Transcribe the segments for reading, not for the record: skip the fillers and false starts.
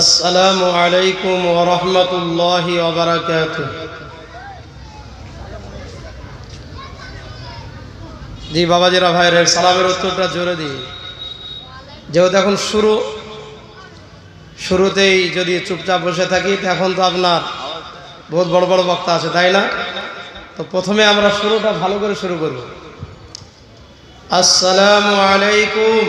আসসালামু আলাইকুম ওয়া রাহমাতুল্লাহি ওয়া বারাকাতুহু। জি বাবাজিরা ভাইয়ের সালামের উত্তরটা জোরে দিই। যেহেতু এখন শুরুতেই যদি চুপচাপ বসে থাকি এখন তো আপনার বহুত বড় বড় বক্তা আছে, তাই না? তো প্রথমে আমরা শুরুটা ভালো করে শুরু করব। আসসালামু আলাইকুম।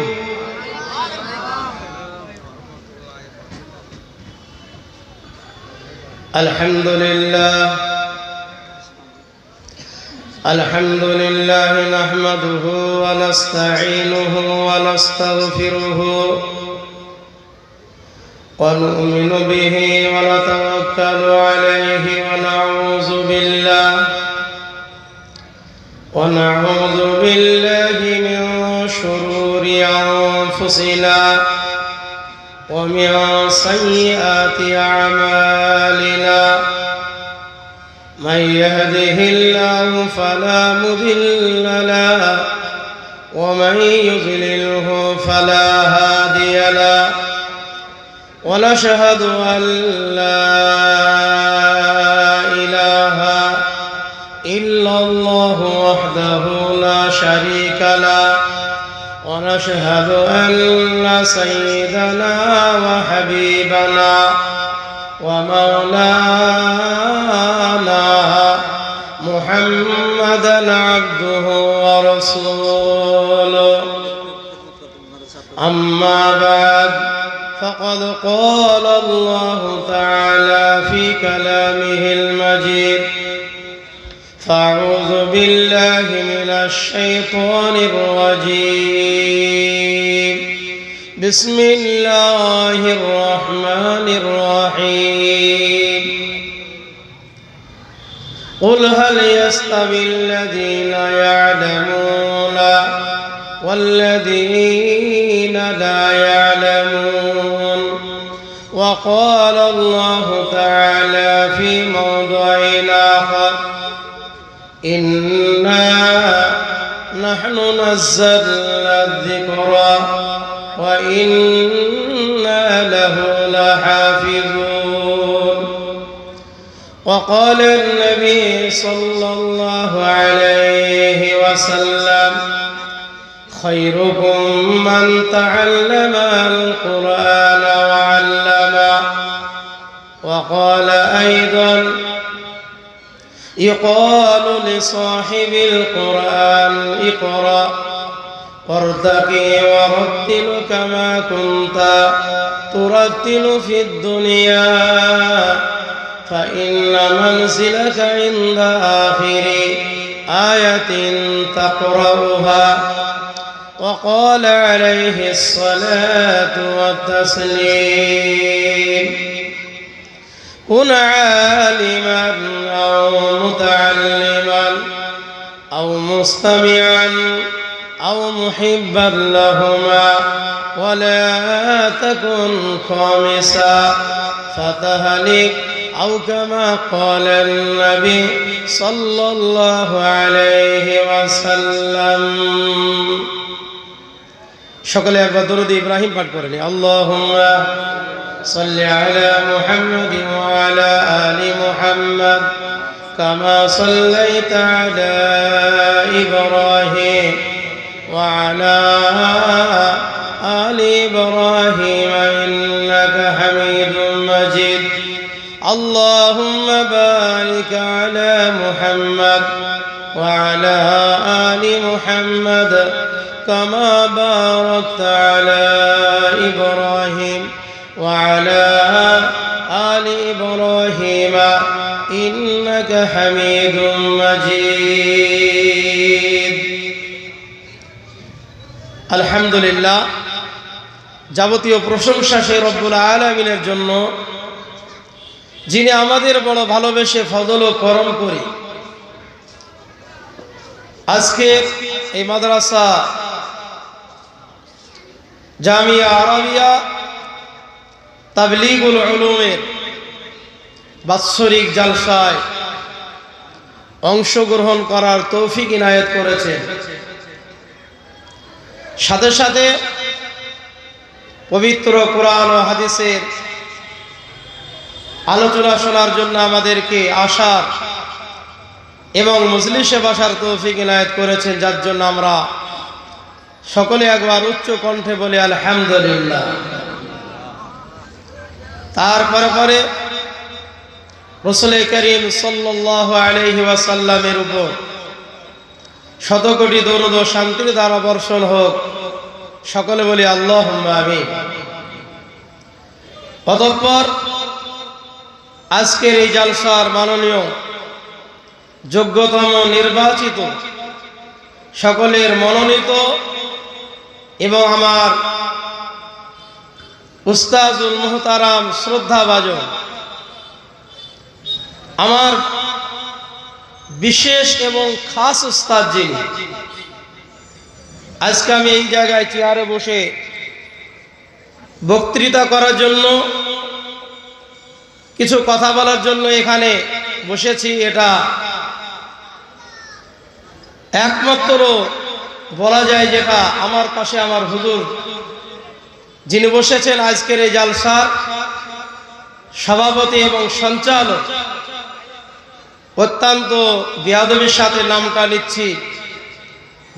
আলহামদুলিল্লাহ নাহমাদুহু ওয়া নাস্তাঈনুহু ওয়া নাস্তাগফিরুহু ওয়া নু'মিনু বিহি ওয়া নাতাওয়াক্কালু আলাইহি ওয়া নাউযু বিল্লাহি মিন শুরুরি আনফুসিনা ওয়া মিন সাইয়্যাতি আ'মালিনা। من يهده الله فلا مضل له ومن يضلله فلا هادي له ونشهد أن لا إله إلا الله وحده لا شريك له ونشهد أن سيدنا وحبيبنا ومولانا محمدا عبده ورسوله. أما بعد فقد قال الله تعالى في كلامه المجيد: فأعوذ بالله من الشيطان الرجيم. بسم الله الرحمن الرحيم. قل هل يستوي الذين يعلمون والذين لا يعلمون؟ وقال الله تعالى في موضع آخر: إنا نحن نزلنا الذكر وإنا له لحافظون. وقال النبي صلى الله عليه وسلم: خيركم من تعلم القرآن وعلمه. وقال أيضا: يقال لصاحب القرآن اقرأ وارتقي ورتل كما كنت ترتل في الدنيا فإن منزلك عند آخر آية تقرأها. وقال عليه الصلاة والتسليم: كن عالما أو متعلما أو مستمعا أو محبا لهما ولا تكن خامسا فتهلك، أو كما قال النبي صلى الله عليه وسلم. সকলে একবার দরুদ ইব্রাহিম পাঠ করে নি। আল্লাহুম্মা সাল্লি আলা মুহাম্মাদিন ওয়া আলা আলি মুহাম্মাদ কামা সাল্লাইতা আলা ইব্রাহিম وعلى آل إبراهيم إنك حميد مجيد. اللهم بارك على محمد وعلى آل محمد كما باركت على إبراهيم وعلى آل إبراهيم إنك حميد مجيد. আলহামদুলিল্লাহ, যাবতীয় প্রশংসা সেই রব্বুল আলামিনের জন্য, যিনি আমাদের বড় ভালোবেসে ফজল ও করম করে আজকে এই মাদ্রাসা জামিয়া আরাবিয়া তাবলীগুল উলুমের বাৎসরিক জালসায় অংশগ্রহণ করার তৌফিক ইনায়েত করেছেন। সাথে সাথে পবিত্র কোরআন ও হাদিসের আলোচনা শোনার জন্য আমাদেরকে আসার এবং মজলিসে বসার তৌফিক ইনায়েত করেছেন, যার জন্য আমরা সকলে একবার উচ্চ কণ্ঠে বলি আলহামদুলিল্লাহ। তারপরে রাসূল করিম সাল্লাল্লাহু আলাইহি ওয়াসাল্লামের উপর শত কোটি দরুদ ও শান্তির ধারা বর্ষণ হোক। সকলে বলি আল্লাহুম্মা আমিন। অতঃপর আজকের এই জালসার মাননীয় যোগ্যতম নির্বাচিত সকলের মনোনীত এবং আমার উস্তাজুল মুহতারাম শ্রদ্ধাভাজন আমার বিশেষ এবং খাস উস্তাদ যিনি, আজকে আমি এই জায়গায় চেয়ারে বসে বক্তৃতা করার জন্য, কিছু কথা বলার জন্য এখানে বসেছি। এটা একমাত্র বলা যায় যেটা আমার পাশে আমার হুজুর যিনি বসেছেন আজকের এই জালসার সভাপতি এবং সঞ্চালক, অত্যন্ত বিয়াদবির সাথে নামটা নিচ্ছি,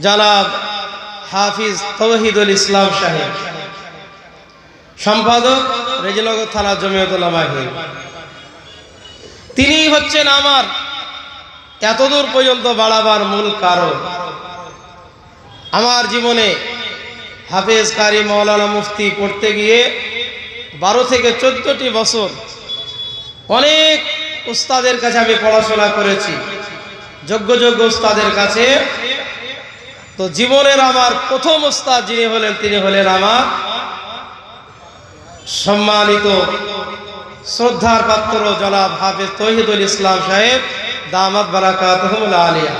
জনাব হাফিজ তৌহিদুল ইসলাম সাহেব, সম্পাদক রেজিনগর থানা জমিয়ত উলামা হিন্দ। তিনি হচ্ছেন আমার এতদূর পর্যন্ত বাড়াবার মূল কারণ। আমার জীবনে হাফেজ কারি মাওলানা মুফতি পড়তে গিয়ে 12 থেকে 14টি বছর অনেক উস্তাদের কাছে আমি পড়াশোনা করেছি, যোগ্য উস্তাদের কাছে। তো জীবনের আমার প্রথম উস্তাদ যিনি হলেন, তিনি হলেন আমার সম্মানিত শ্রদ্ধার পাত্র জনাব হাফেজ তৌহিদুল ইসলাম সাহেব, দামাত বারাকাতুহুল আলিয়া।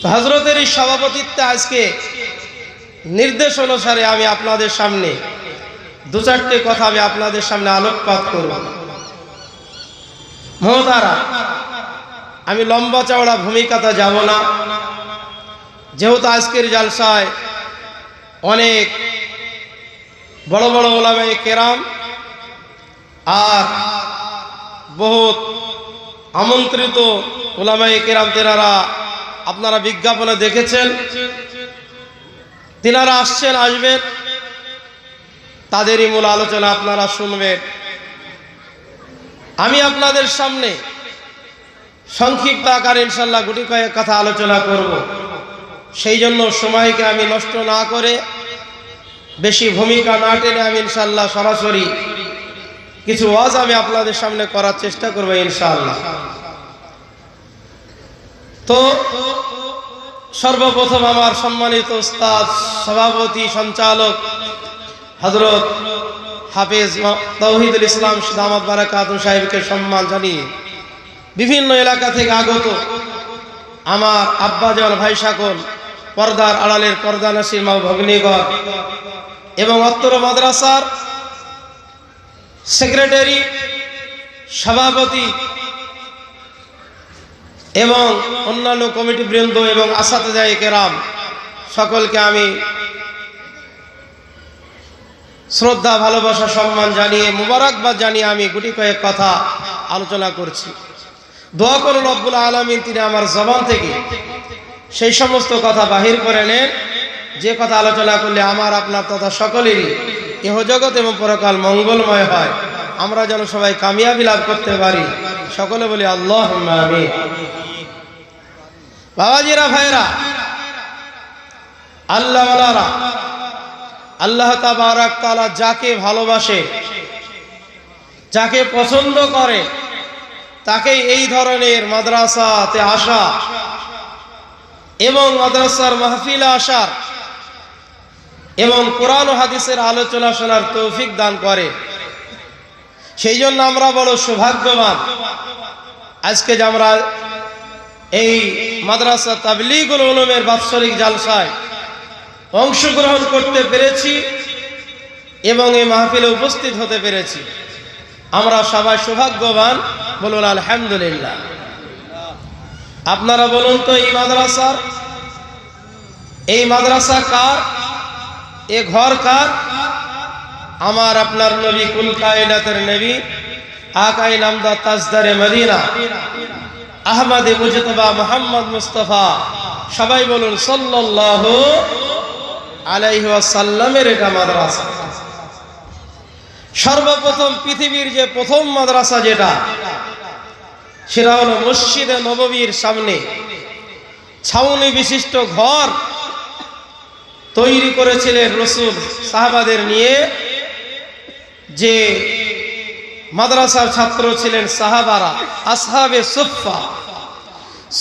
তো হযরতের এই সভাপতিত্বে আজকে নির্দেশ অনুসারে আমি আপনাদের সামনে 2-4টে কথা আমি আপনাদের সামনে আলোকপাত করব। মহতারা, আমি লম্বা চওড়া ভূমিকাতে যাব না, যেহেতু আজকের জালসায় অনেক বড় বড় উলামায়ে কেরাম আর বহুত আমন্ত্রিত উলামায়ে কেরাম, তেনারা আপনারা বিজ্ঞাপনে দেখেছেন, তিনারা আসবেন, তাদেরই মূল আলোচনা আপনারা শুনবেন। আমি আপনাদের সামনে সংক্ষিপ্ত আকারে ইনশাল্লাহ গুটি কয়েক কথা আলোচনা করব। সেই জন্য সময়কে আমি নষ্ট না করে, বেশি ভূমিকা না টেনে আমি ইনশাল্লাহ সরাসরি কিছু ওয়াজ আমি আপনাদের সামনে করার চেষ্টা করব ইনশাআল্লাহ। তো সর্বপ্রথম আমার সম্মানিত উস্তাদ, সভাপতি, সঞ্চালক হযরত হাফেজ তৌহিদুল ইসলাম দামাত বারাকাতুহু সাহেবকে সম্মান জানিয়ে বিভিন্ন এলাকা থেকে আগত আমার আব্বাজান ভাই সকল, পর্দার আড়ালের পর্দানাসীর মা ভগ্নীগণ এবং অত্র মাদ্রাসার সেক্রেটারি, সভাপতি এবং অন্যান্য কমিটি বৃন্দ এবং আসাতেজায়ে কেরাম সকলকে আমি শ্রদ্ধা, ভালোবাসা, সম্মান জানিয়ে, মুবারকবাদ জানিয়ে আমি গুটি কয়েক কথা আলোচনা করছি। দোয়া করুন রব্বুল আলামিন তিনি আমার জবান থেকে সেই সমস্ত কথা বাহির করে নেন, যে কথা আলোচনা করলে আমার, আপনার তথা সকলেরই ইহজগৎ এবং পরকাল মঙ্গলময় হয়, আমরা যেন সবাই কামিয়াবি লাভ করতে পারি। সকলে বলি আল্লাহুম্মা আমিন। বাবাজিরা, ভাইরা, আল্লাহওয়ালারা, আল্লাহ তাবারক তাআলা যাকে ভালোবাসে, যাকে পছন্দ করে, তাকে এই ধরনের মাদ্রাসাতে আসা এবং মাদ্রাসার মাহফিলে আসার এবং কোরআন ও হাদিসের আলোচনা শোনার তৌফিক দান করে। সেই জন্য আমরা বড় সৌভাগ্যবান আজকে যে আমরা এই মাদ্রাসা তাবলীগুল উলুমের বাৎসরিক জালসায় অংশগ্রহণ করতে পেরেছি এবং এই মাহফিলে উপস্থিত হতে পেরেছি। আমরা সবাই সৌভাগ্যবান, বলুন আলহামদুলিল্লাহ। আপনারা বলুন তো, এই মাদ্রাসা কার? এ ঘর কার? আমার আপনার নবী, কুল কায়নাতের নবী আকাই নামদা তাজদারে মদিনা আহমদে মুজতবা মুহাম্মদ মুস্তাফা, সবাই বলুন সাল্লাল্লাহু আলাইহি ওয়াসাল্লামের এটা মাদ্রাসা। সর্বপ্রথম পৃথিবীর যে প্রথম মাদ্রাসা যেটা, সেটা হলো মসজিদে নববীর সামনে ছাউনি বিশিষ্ট ঘর তৈরি করেছিলেন রাসূল সাহাবাদের নিয়ে। যে মাদ্রাসার ছাত্র ছিলেন সাহাবারা, আসহাবে সুফফা।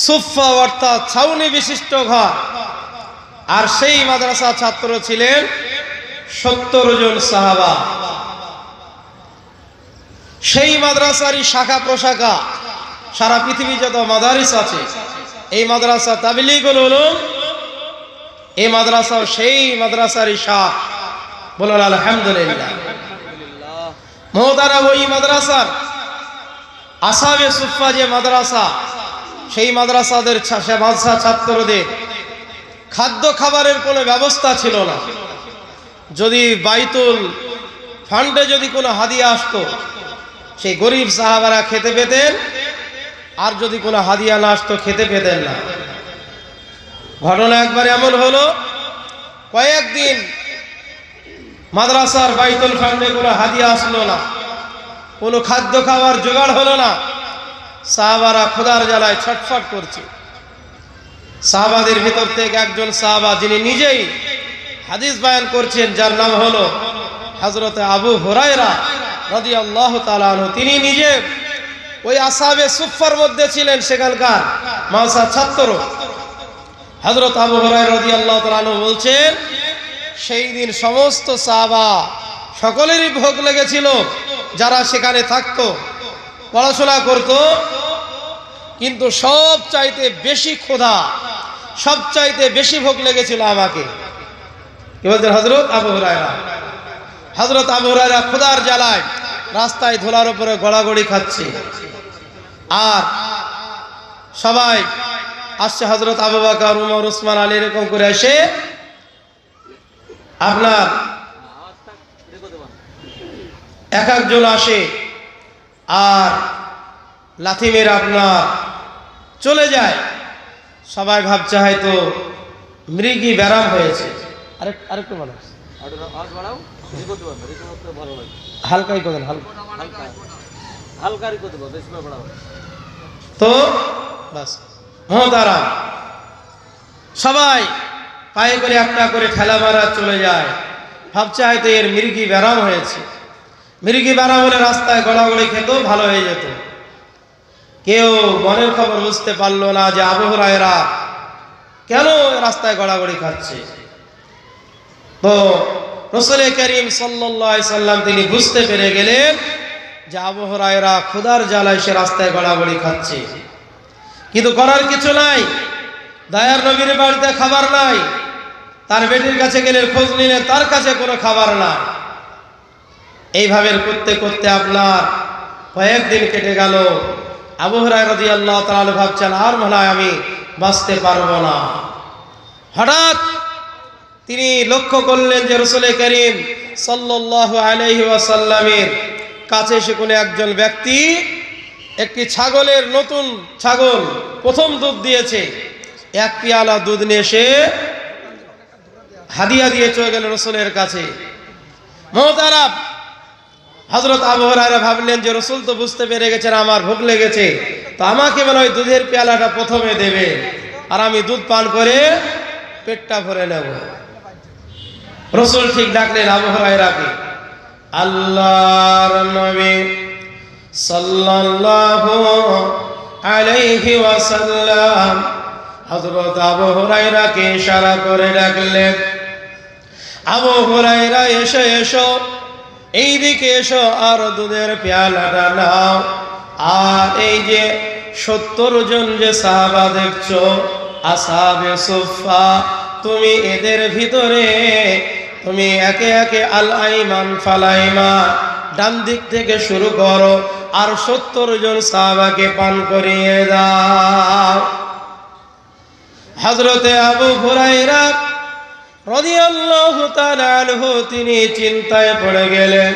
সুফফা অর্থাৎ ছাউনি বিশিষ্ট ঘর। আর সেই মাদ্রাসা ছাত্র ছিলেন 70 জন সাহাবা। সেই মাদ্রাসারই শাখা প্রশাখা সারা পৃথিবী যত মাদারিস আছে, এই মাদ্রাসা তাবলীগুল উলুম, এই মাদ্রাসাও সেই মাদ্রাসারই শাখ। বলুন আলহামদুলিল্লাহ। মোহতারাম, ওই মাদ্রাসার আসহাবে সুফফা যে মাদ্রাসা, সেই মাদ্রাসাদের ছাত্রদের খাদ্য খাবারের কোনো ব্যবস্থা ছিল না। যদি বাইতুল ফান্ডে যদি কোনো হাদিয়া আসতো, সেই গরিব সাহাবারা খেতে পেতেন, আর যদি কোনো হাদিয়া না আসতো খেতে পেতেন না। ঘটনা একবার এমন হলো, কয়েকদিন মাদ্রাসার বাইতুল ফান্ডে কোনো হাদিয়া আসলো না, কোনো খাদ্য খাবার জোগাড় হলো না। সাহাবারা ক্ষুধার জ্বালায় ছটফট করছে। সাহাবাদের ভিতর থেকে একজন সাহাবা, যিনি নিজেই হাদিস বয়ান করছেন, যার নাম হলো হযরত আবু হুরায়রা রাদিয়াল্লাহু তাআলা আনহু, তিনি নিজে ওই আসহাবে সুফফার মধ্যে ছিলেন, সেখানকার মাদ্রাসার ছাত্র। হযরত আবু হুরায়রা রাদিয়াল্লাহু তাআলা আনহু বলছেন, সেই দিন সমস্ত সাহাবা সকলেরই ভোগ লেগেছিল, যারা সেখানে থাকতো, পড়াশোনা করত, কিন্তু সব চাইতে বেশি ক্ষুধা, সব চাইতে বেশি ভোগ লেগেছিল আমাকে। কি বলছেন হযরত আবু হুরায়রা? হযরত আবু হুরায়রা ক্ষুধার জ্বালায় রাস্তায় ধুলার উপরে গড়াগড়ি খাচ্ছে। আর সবাই আসছে, হযরত আবু বকর, উমর, উসমান, আলী এরকম করে এসে আপনার এক একজন আসে আর লাথি মেরে আপনার চলে যায়। সবাই ভাবছে হয়তো মৃগী ব্যারাম হয়েছে। আরেকটু মানুষ হালকাই করেন, তো বাস মহতারাম, সবাই পায়ে করে একটা করে ঠেলা মারা চলে যায়। ভাবছে হয়তো এর মৃগী ব্যারাম হয়েছে। মৃগী ব্যারাম হলে রাস্তায় গড়াগড়ি খেত, ভালো হয়ে যেত। কেউ মনের খবর বুঝতে পারলো না যে আবু হুরায়রা কেন রাস্তায় গড়াগড়ি খাচ্ছে। তো রাসূল করিম সাল্লাল্লাহু আলাইহি সাল্লাম তিনি বুঝতে পেরে গেলেন যে আবু হুরায়রা ক্ষুধার জ্বালায় সে রাস্তায় গড়াগড়ি খাচ্ছে, কিন্তু করার কিছু নাই। দয়ার নবীর বাড়িতে খাবার নাই, তার বেটির কাছে গেলে খোঁজ নিলে তার কাছে কোনো খাবার নাই। এইভাবে করতে করতে আপনার কয়েকদিন কেটে গেল। আবু হুরায়রা রাদিয়াল্লাহু তাআলা ভাবছেন আর মনে হয় আমি বাঁচতে পারবো না। হঠাৎ তিনি লক্ষ্য করলেন যে রাসূল করিম সাল্লাল্লাহু আলাইহি ওয়াসাল্লামের কাছে এসে কোনো একজন ব্যক্তি একটি ছাগলের, নতুন ছাগল প্রথম দুধ দিয়েছে, এক পেয়ালা দুধ নিয়ে এসে হাদিয়া দিয়ে চলে গেল রাসূলের কাছে। মুহতারাম, হযরত আবু হুরায়রা ভাবলেন যে রাসূল তো বুঝতে পেরে গেছেন আমার ভোগ লেগেছে, তো আমাকে মনে হয় দুধের পেয়ালাটা প্রথমে দেবে, আর আমি দুধ পান করে পেটটা ভরে নেব। রাসূল ঠিক ডাকলেন আবু হুরায়রাকে। আল্লাহর নবী সাল্লাল্লাহু আলাইহি ওয়াসাল্লাম হযরত আবু হুরায়রাকে ইশারা করে ডাকলেন, আবু হুরায়রা এসো এসো, এইদিকে এসো, আর দুধের পেয়ালাটা নাও। আর এই যে 70 জন যে সাহাবা দেখছো, আসহাবে সুফফা, তুমি এদের ভিতরে তুমি একে একে আল আইমান ফাল আইমান, ডান দিক থেকে শুরু করো, আর 70 জন সাহাবাকে পান করিয়ে দাও। হযরতে আবু হুরায়রা রাদিয়াল্লাহু তাআলা আনহু তিনি চিন্তায় পড়ে গেলেন।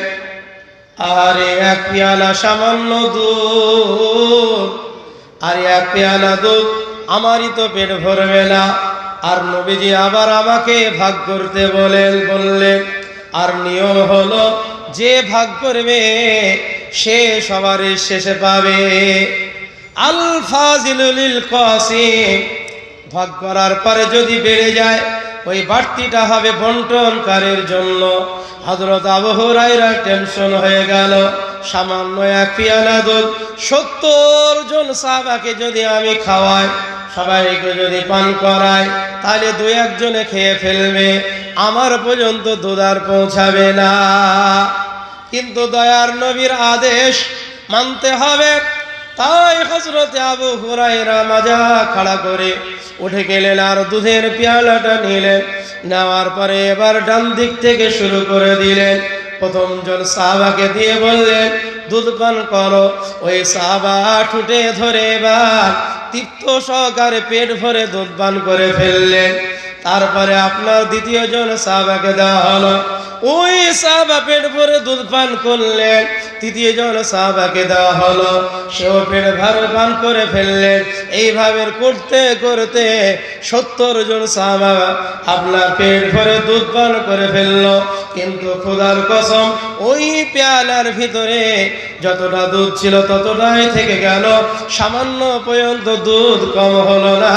আরে এক পেয়ালা সামান্য দুধ, আর এক পেয়ালা দুধ আমারই তো পেট ভরবে না। আর নবীজি আবার আমাকে ভাগ করতে বললেন, আর নিয়ম হলো যে ভাগ করবে সে সবার শেষে পাবে। আল ফাজিলুল কাসিম, ভাগ করার পরে যদি বেড়ে যায় ওই বাড়তিটা হবে বন্টনকারের জন্য। হযরত আবু হুরায়রা টেনশন হয়ে গেল, সামান্য এক পেয়ালা দুধ 70 জন সাহাবাকে যদি আমি খাওয়াই, সবাইকে যদি পান করাই, তাহলে দুই একজনে খেয়ে ফেলবে, আমার পর্যন্ত দুধ আর পৌঁছাবে না। কিন্তু দয়ার নবীর আদেশ মানতে হবে। তাই হযরত আবু হুরায়রা মাজা খাড়া করে উঠে গেলেন আর দুধের পেয়ালাটা নিলেন। নেওয়ার পরে এবার ডান দিক থেকে শুরু করে দিলেন। প্রথম জন সাহাবাকে দিয়ে বললেন, দুধ পান করো। ওই সাহাবা ঠুটে ধরে এবার তৃপ্ত সহকারে পেট ভরে দুধ পান করে ফেললেন। তারপরে আপনার দ্বিতীয় জন সাহাবাকে দেওয়া হলো, ওই সাহাবা পেট ভরে দুধ পান করলেন। তৃতীয় জন সাহাবাকে দেওয়া হলো, সেও পেট ভরে পান করে ফেললেন। এইভাবে করতে করতে 70 জন সাহাবা আপনার পেট ভরে দুধ পান করে ফেললো। কিন্তু খোদার কসম, ওই পেয়ালার ভিতরে যতটা দুধ ছিল ততটাই থেকে গেল, সামান্য পর্যন্ত দুধ কম হলো না।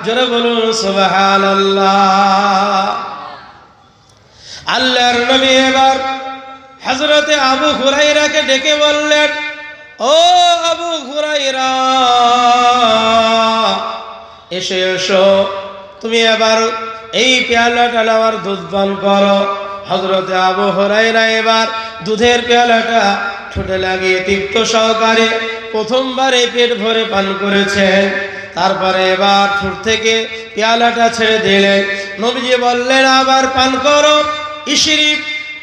জোরে বলুন সুবহানাল্লাহ। আল্লাহর নবী এবার হযরতে আবু হুরায়রাকে ডেকে বললেন, ও আবু হুরায়রা, এসো এসো, তুমি এবার এই পেয়ালাটা নেওয়ার দুধ পান করো। হযরতে আবু হুরায়রা এবার দুধের পেয়ালাটা ঠোঁটে লাগিয়ে তৃপ্ত সহকারে প্রথমবারে পেট ভরে পান করেছেন। তারপরে এবার ঠোঁট থেকে পেয়ালাটা ছেড়ে দিলেন। নবীজি বললেন, আবার পান করো। ইশরিফ,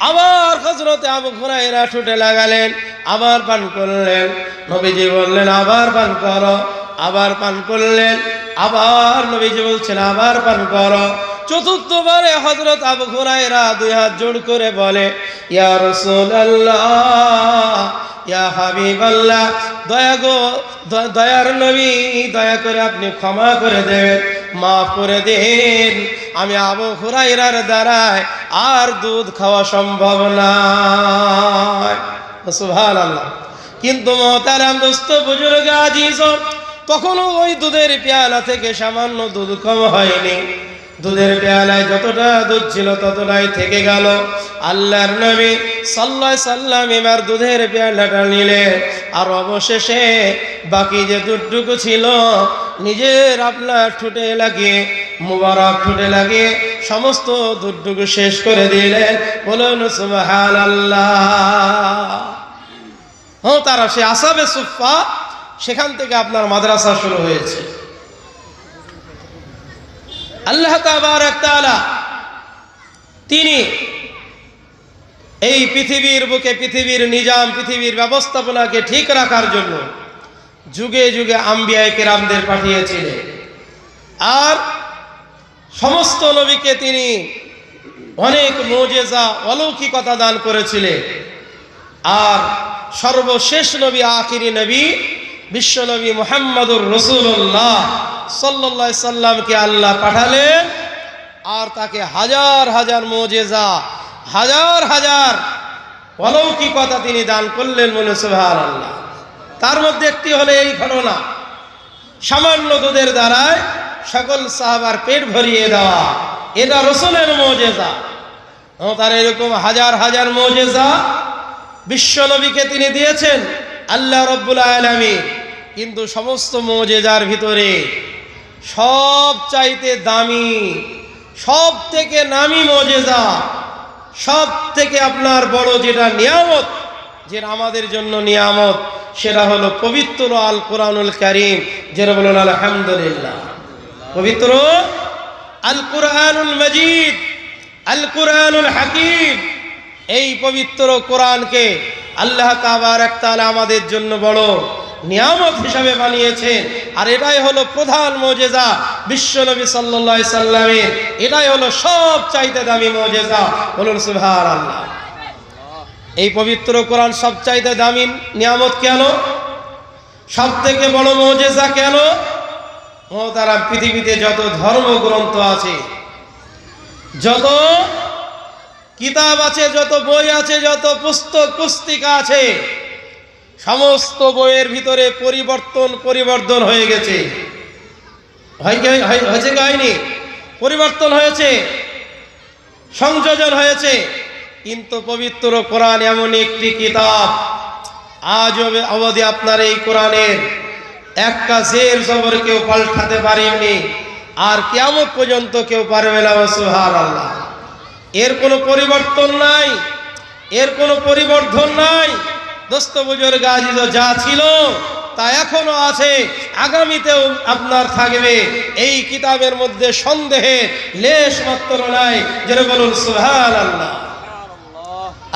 আবার হযরতে আবু হুরায়রা ঠোঁটে লাগালেন, আবার পান করলেন। নবীজি বললেন, আবার পান করো। আবার পান করলেন। আবার নবীজি বলছেন, আবার পান করো। চতুর্থবারে হযরত আবু হুরায়রা দুই হাত জোড় করে বলে, ইয়া রাসূলুল্লাহ, ইয়া হাবিবাল্লাহ, দয়া গো, দয়ার নবী, দয়া করে আপনি ক্ষমা করে দেবেন, মাফ করে দিন। আমি আবু হুরায়রার দ্বারায় আর দুধ খাওয়া সম্ভব নয়। সুবহানাল্লাহ। কিন্তু মুহতারাম দোস্ত, বুজুর্গ, আজিজ, তখনও ওই দুধের পেয়ালা থেকে সামান্য দুধ কম হয়নি। দুধের পেয়ালায় যতটা দুধ ছিল ততটাই থেকে গেল। আল্লাহর নবী সাল্লাল্লাহু আলাইহি সাল্লাম এবার দুধের পেয়ালাটা নিলেন, আর অবশেষে বাকি যে দুধটুকু ছিল নিজের আপনার ঠোঁটে লাগিয়ে, মুবারক ঠোঁটে লাগিয়ে সমস্ত দুধটুকু শেষ করে দিলেন। বলুন সুবহানাল্লাহ। তারা সে আসহাবে সুফফা, সেখান থেকে আপনার মাদ্রাসা শুরু হয়েছে। আল্লাহ তাবারক তাআলা তিনি এই পৃথিবীর বুকে পৃথিবীর নিজাম, পৃথিবীর ব্যবস্থাপনাকে ঠিক রাখার জন্য যুগে যুগে আম্বিয়ায়ে কেরামদের পাঠিয়েছিলেন। আর সমস্ত নবীকে তিনি অনেক মুজিজা, অলৌকিকতা দান করেছিলেন। আর সর্বশেষ নবী, আখিরি নবী, বিশ্ব নবী মুহাম্মদুর রাসূলুল্লাহ সাল্লাল্লাহু আলাইহি সাল্লামকে আল্লাহ পাঠালেন। আর তাকে হাজার হাজার মুজিজা, হাজার হাজার অলৌকিকতা তিনি দান করলেন। বলে সুবহানাল্লাহ। তার মধ্যে একটি হলো এই ঘটনা, সামান্য দুধের দ্বারায় সকল সাহাবার পেট ভরিয়ে দেওয়া। এটা রাসূলের মুজিজা। তার এরকম হাজার হাজার মুজিজা বিশ্ব নবীকে তিনি দিয়েছেন আল্লাহ রাব্বুল আলামিন। কিন্তু সমস্ত মুজিজার ভিতরে সব চাইতে দামি, সব থেকে নামি মুজিজা, সব থেকে আপনার বড় যেটা নিয়ামত, যেটা আমাদের জন্য নিয়ামত, সেটা হলো পবিত্র আল কোরআনুল কারীম। যারা বলুন আলহামদুলিল্লাহ। পবিত্র আল কোরআনুল মাজিদ, আল কোরআনুল হাকিম, এই পবিত্র কোরআনকে আল্লাহ তাবারক তাআলা আমাদের জন্য বড় নিয়ামত হিসাবে বানিয়েছেন। আর এটাই হলো প্রধান মুজিজা বিশ্ব নবী সাল্লাল্লাহু আলাইহি সাল্লামের। এটাই হলো সব চাইতে দামি মুজিজা। বলুন সুবহানাল্লাহ। এই পবিত্র কোরআন সবচাইতে দামি নিয়ামত কেন, সব থেকে বড় মুজিজা কেন? তারা পৃথিবীতে যত ধর্মগ্রন্থ আছে, যত কিতাব আছে, যত বই আছে, যত পুস্তক পুস্তিকা আছে, সমস্ত বইয়ের ভিতরে পরিবর্তন হয়ে গেছে। হয়েছে কি হয়নি? পরিবর্তন হয়েছে, সংযোজন হয়েছে। কিন্তু পবিত্র কোরআন এমন একটি কিতাব, আজ অবধি আপনার এই কোরআনের একটা জের জবর কেউ পাল্টাতে পারেনি, আর কিয়ামত পর্যন্ত কেউ পারবে না। সুবহানাল্লাহ। এর কোনো পরিবর্তন নাই, এর কোনো পরিবর্ধন নাই। দোস্ত বুজুর্গ আজিজ, যা ছিল তা এখনো আছে, আগামীতেও আপনার থাকবে। এই কিতাবের মধ্যে সন্দেহে লেশ মাত্র নাই। যারা বলুন সুবহানাল্লাহ।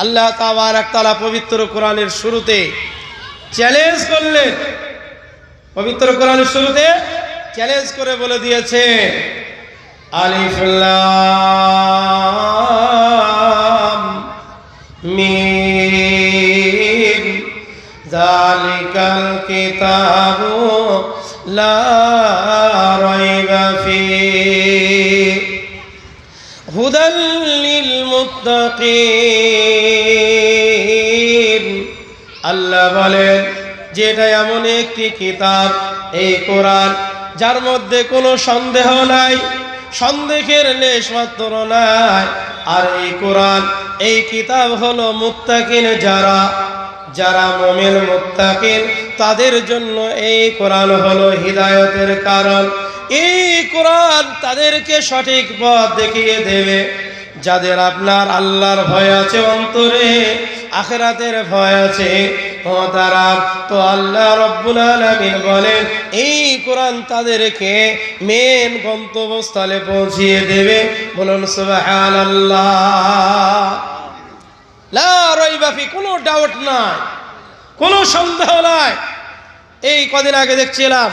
আল্লাহ তাবারক তাআলা পবিত্র কোরআনের শুরুতে চ্যালেঞ্জ করলেন, পবিত্র কোরআনের শুরুতে চ্যালেঞ্জ করে বলে দিয়েছে, আলিফ লাম মিম যালিকাল কিতাবু লা রাইবা ফীহি হুদাল লিল মুত্তাকিন। আল্লাহ বলেন যেটা এমন একটি কিতাব, এই কোরআন, যার মধ্যে কোনো সন্দেহ নাই, সন্দেহের লেশ মাত্র নাই। আর এই কোরআন, এই কিতাব হলো মুত্তাকিন, যারা মুমিন মুত্তাকিন তাদের জন্য এই কোরআন হলো হিদায়াতের কারণ। এই কোরআন তাদেরকে সঠিক পথ দেখিয়ে দেবে, যাদের আপনার আল্লাহর ভয় আছে অন্তরে, আখিরাতের ভয় আছে, তারা তো আল্লাহ রাব্বুল আলামিন বলেন এই কোরআন তাদেরকে মেন গন্তব্যস্থলে পৌঁছিয়ে দেবে। বলুন সুবহানাল্লাহ। লা রাইবা ফি, কোনো ডাউট নাই, কোনো সন্দেহ নাই। এই কদিন আগে দেখছিলাম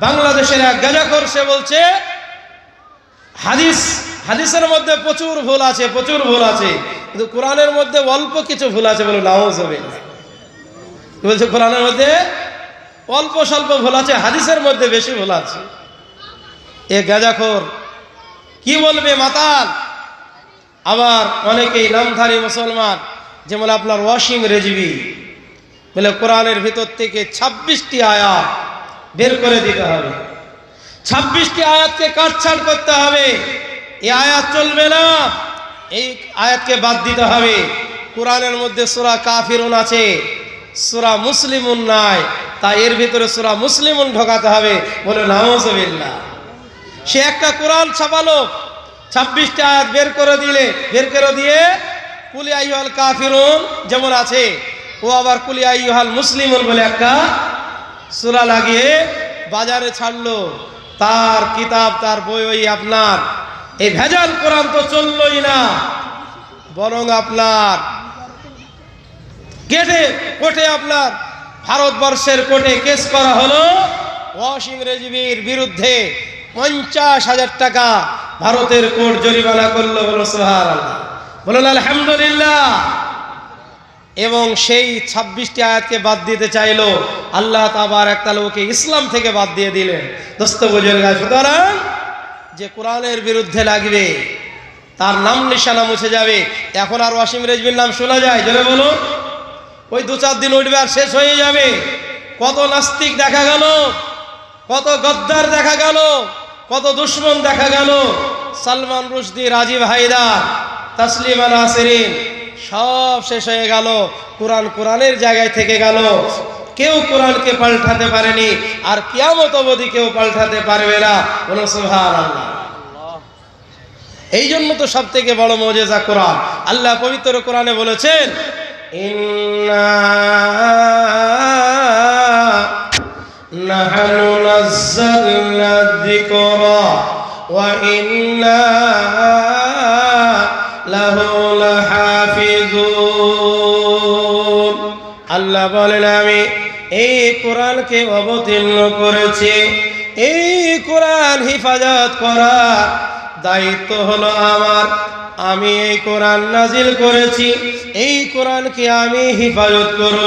বাংলাদেশের এক গাঁজাখোর, সে বলছে হাদিসের মধ্যে প্রচুর ভুল আছে, প্রচুর ভুল আছে, কিন্তু কোরআনের মধ্যে অল্প কিছু ভুল আছে। বলো নাউজুবিল্লাহ। বলছে কোরআনের মধ্যে অল্প স্বল্প ভুল আছে, হাদিসের মধ্যে বেশি ভুল আছে। এ গাঁজাখোর কি বলবে, মাতাল। আবার অনেকেই নামধারী মুসলমান, যেমন আপনার ওয়াসিম রেজভি, বলে কোরআনের ভিতর থেকে 26টি আয়াত বের করে দিতে হবে, 26টি আয়াতকে কাটছাড় করতে হবে। এই আয়াত চলবে না, এই আয়াতকে বাদ দিতে হবে। কোরআনের মধ্যে সূরা কাফিরুন আছে, সূরা মুসলিমুন নাই, তাই এর ভিতরে সূরা মুসলিমুন ঢোকাতে হবে। বলে নাউজুবিল্লাহ। সে একটা কোরআন ছাপালো, 26টা আয়াত বের করে দিয়ে কুলি আইয়ুহাল কাফিরুন যেমন আছে, ও আবার কুলি আইয়ুহাল মুসলিমুন বলে একটা সূরা লাগিয়ে বাজারে ছাড়লো। তার কিতাব, তার বই, ওই আপনার এই ভেজাল কোরআন তো চললই না, বরং আপনার কোর্টে আপনার ভারতবর্ষের কোর্টে কেস করা হলো ওয়াসিম রেজভির বিরুদ্ধে। 50,000 টাকা ভারতের কোর্ট জরিমানা করলো। বলো সুবহানাল্লাহ, বলুন আলহামদুলিল্লাহ। এবং সেই 26টি আয়াতকে বাদ দিতে চাইলো, আল্লাহ তাবারক তাআলা ওকে ইসলাম থেকে বাদ দিয়ে দিলেন। দোস্ত বুজুর্গ, সুতরাং যে কোরআনের বিরুদ্ধে লাগবে তার নাম নিশানা মুছে যাবে। এখন আর ওয়াসিম রেজভির নাম শোনা যায়? জোরে বলো। ওই 2-4 দিন উঠবে আর শেষ হয়ে যাবে। কত নাস্তিক দেখা গেল, কত গদ্দার দেখা গেল, কত দুশ্মন দেখা গেল। সালমান রুশদি, রাজীব হায়দার, তাসলিমা নাসরিন সব শেষ হয়ে গেল। কোরআনের জায়গায় থেকে গেল। কেউ কোরআনকে পাল্টাতে পারেনি, আর কিয়ামত অবধি কেউ পাল্টাতে পারবে না। বলো সুবহানাল্লাহ। এই জন্য তো সব থেকে বড় মুজিজা কোরআন। আল্লাহ পবিত্র কোরআনে বলেছেন, ইন্না নাহনু নাযালনা যিকরা ওয়া ইন্না লাহু লাহাফিজুন। আল্লাহ বলেন আমি এই কোরআনকে অবতীর্ণ করেছি, এই কোরআন হিফাজত করার দায়িত্ব হলো আমার। আমি এই কোরআন নাজিল করেছি, এই কোরআনকে আমি হিফাজত করব,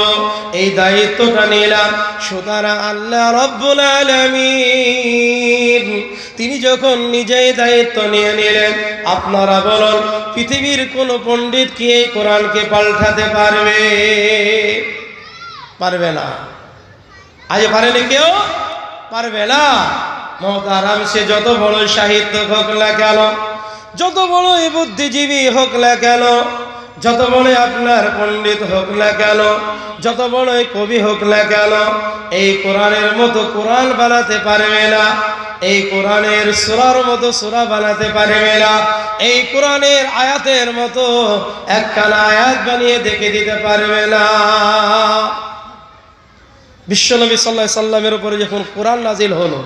এই দায়িত্বটা নিলাম। সুতরাং আল্লাহ রাব্বুল আলামিন তিনি যখন নিজেই দায়িত্ব নিয়ে নিলেন, আপনারা বলুন পৃথিবীর কোন পণ্ডিত কি এই কোরআনকে পাল্টাতে পারবে? পারবে না। আজ পারেনি, কেউ পারবে না। মোহতারাম, সে যত বড় সাহিত্যিক হোক না কেন, যত বড় বুদ্ধিজীবী হোক না কেন, যত বড় আপনার পণ্ডিত হোক না কেন, যত বড় কবি হোক না কেন, এই কোরআনের মতো কোরআন বানাতে পারবে না। এই কোরআনের সূরার মতো সূরা বানাতে পারবে না। এই কোরআনের আয়াতের মতো একখানা আয়াত বানিয়ে দেখে দিতে পারবে না। বিশ্বনবী সাল্লাল্লাহু আলাইহি সাল্লামের উপরে যখন কোরআন নাজিল হলো,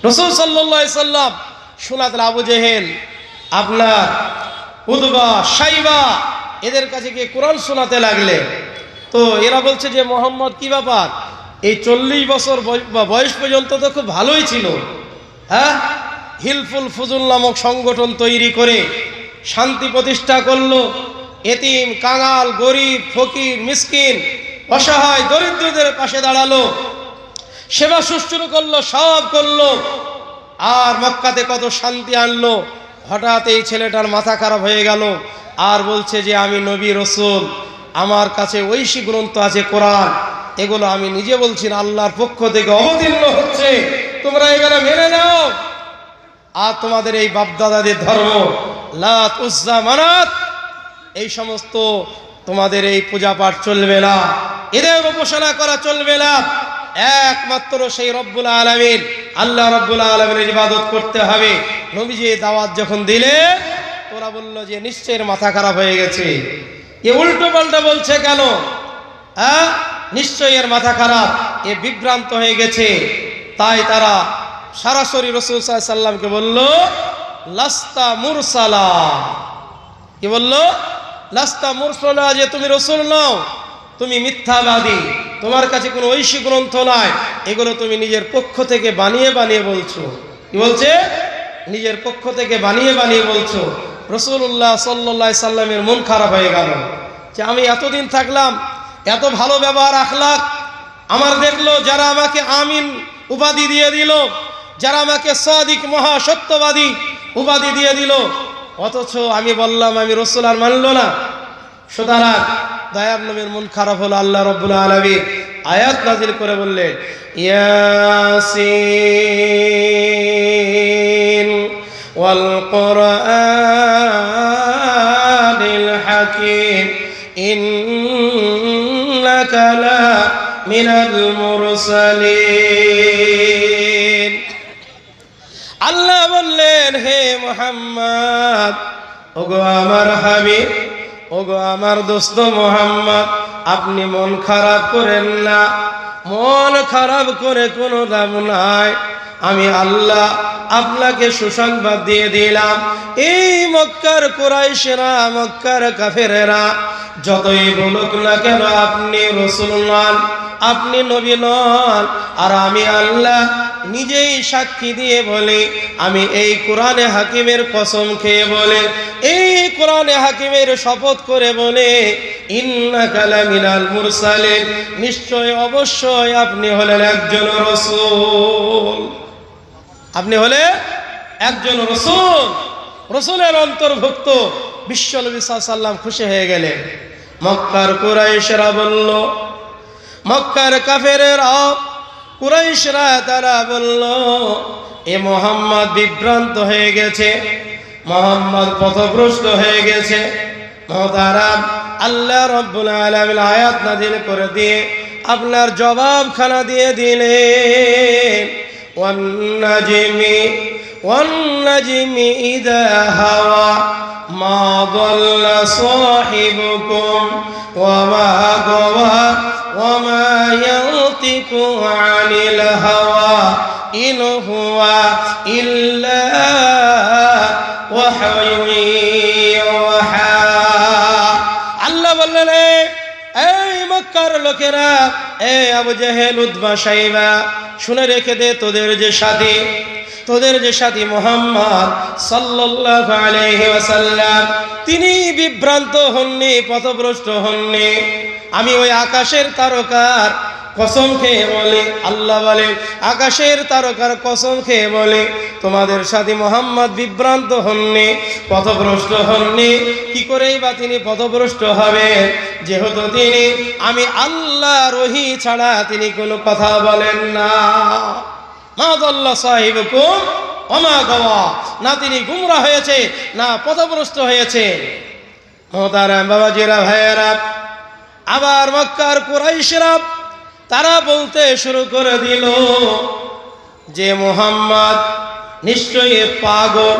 রাসূল সাল্লাল্লাহু আলাইহি সাল্লাম শোনাতেন আবু জেহেল, আপনার উতবা, শাইবা, এদের কাছে গিয়ে কোরআন শোনাতে লাগলে। তো এরা বলছে যে মোহাম্মদ কি ব্যাপার, এই 40 বছর বয়স পর্যন্ত তো খুব ভালোই ছিল, হ্যাঁ, হিলফুল ফুজুল নামক সংগঠন তৈরি করে শান্তি প্রতিষ্ঠা করলো, এতিম, কাঙাল, গরিব, ফকির, মিসকিন, অসহায়, দরিদ্রদের পাশে দাঁড়ালো, সেবা শুশ্রূষা করলো, সব করলো, আর মক্কাতে কত শান্তি আনলো। হঠাৎ এই ছেলেটার মাথা খারাপ হয়ে গেল, আর বলছে যে আমি নবী রসুল, আমার কাছে ঐশী গ্রন্থ আছে কোরআন, এগুলো আমি নিজে বলছি না, আল্লাহর পক্ষ থেকে অবতীর্ণ হচ্ছে, তোমরা এগুলো মেনে নাও। আর তোমাদের এই বাপদাদাদের ধর্ম লাত, উজ্জা, মানাত, এই সমস্ত তোমাদের এই পূজা পাঠ চলবে না, এদের উপাসনা করা চলবে না। একমাত্র সেই রব্বুল আলামিন, আল্লাহ রব্বুল আলামিনের ইবাদত করতে হবে। নবীজি দাওয়াত যখন দিলে, ওরা বলল যে নিশ্চয়ের মাথা খারাপ হয়ে গেছে, এ উল্টো পাল্টা বলছে কেন, হ্যাঁ, নিশ্চয়ই এর মাথা খারাপ, এ বিভ্রান্ত হয়ে গেছে। তাই তারা সরাসরি রাসূল সাল্লাল্লাহু আলাইহি সাল্লামকে বলল, লাস্তা মুরসালা। কি বলল? লাস্তা মুরসালা, যে তুমি রাসূল নও, তুমি মিথ্যাবাদী, তোমার কাছে কোনো ঐশী গ্রন্থ নাই, এগুলো তুমি নিজের পক্ষ থেকে বানিয়ে বানিয়ে বলছো। কি বলছে? নিজের পক্ষ থেকে বানিয়ে বানিয়ে বলছো। রাসূলুল্লাহ সাল্লাল্লাহু আলাইহি সাল্লামের মন খারাপ হয়ে গেল যে আমি এতদিন থাকলাম, এত ভালো ব্যবহার আখলাক আমার দেখলো, যারা আমাকে আমিন উপাধি দিয়ে দিল, যারা আমাকে সাদিক, মহা সত্যবাদী উপাধি দিয়ে দিল, অথচ আমি বললাম আমি রাসূল, আর মানলো না। সুতরাং দয়ার নবীর মন খারাপ হলো। আল্লাহ রাব্বুল আলামিন আয়াত নাজিল করে বললেন, ইয়াসিন ওয়াল কুরআনিল হাকীম ইন্নাকা লা মিনাল মুরসালিন। আল্লাহ বললেন, হে মুহাম্মদ, ওগো আমার হাবিব, ওগো আমার দোস্ত মুহাম্মদ, আপনি মন খারাপ করেন না। মন খারাপ করে কোনো লাভ নাই। আমি আল্লাহ আপনাকে সুসংবাদ দিয়ে দিলাম, এই মক্কার কুরাইশেরা, মক্কার কাফেরেরা যতই বলুক না কেন, আপনি রাসূল নন, আপনি নবী নন। আর আমি আল্লাহ নিজেই সাক্ষী দিয়ে বলি, আমি এই কোরআনে হাকিমের কসম খেয়ে বলে, এই কোরআনে হাকিমের শপথ করে বলে, ইন্নাকা লামিনাল মুরসালিন, নিশ্চয় অবশ্যই আপনি হলেন একজন রাসূল। আপনি হলে একজন রাসূল, রাসূলের অন্তর্ভুক্ত। বিশ্বনবী সাল্লাল্লাহু আলাইহি সাল্লাম খুশি হয়ে গেলেন। মক্কার কুরাইশরা বলল, মক্কার কাফেরেরা, কুরাইশরা তারা বলল, এ মুহাম্মদ বিভ্রান্ত হয়ে গেছে, মুহাম্মদ পথভ্রষ্ট হয়ে গেছে। মুহতারাম, আল্লাহ রাব্বুল আলামিন আয়াত নাযিল করে দিয়ে আপনার জবাবখানা দিয়ে দিলেন, ওয়ান নাজমি ইযা হাওয়া মা দাল্লা সাহিবুকুম ওয়া মা গাওয়া ওয়া মা ইয়ানতিকু আনিল হাওয়া ইন হুয়া ইল্লা ওয়াহয়ুন ইউহা। আল্লাহ বললেন, এই মক্কার লোকেরা, এই আবু জেহেল, উতবা, শাইবা, শুনে রেখে দে, তোদের যে সাথী, তোদের যে সাথী মুহাম্মদ সাল্লাল্লাহু আলাইহি ওয়াসাল্লাম তিনি বিভ্রান্ত হননি, পথভ্রষ্ট হননি। আমি ওই আকাশের তারকার কসম খেয়ে বলি, আল্লাহ বলে আকাশের তারকার কসম খেয়ে বলে তোমাদের সাথী মুহাম্মদ বিভ্রান্ত হননি, পথভ্রষ্ট হননি। কি করেই বা তিনি পথভ্রষ্ট হবে? যেহেতু তিনি আমি আল্লাহর ওহী ছাড়া তিনি কোনো কথা বলেন না। মা দাল্লা সাহিবুকুম ওয়া মা গাওয়া, না তিনি গুমরা হয়েছে না পথভ্রষ্ট হয়েছে। মোহতারাম বাবাজিরা, ভাইয়েরা, আবার মক্কার কুরাইশরা তারা বলতে শুরু করে দিল যে মুহাম্মদ নিশ্চয়ই পাগল,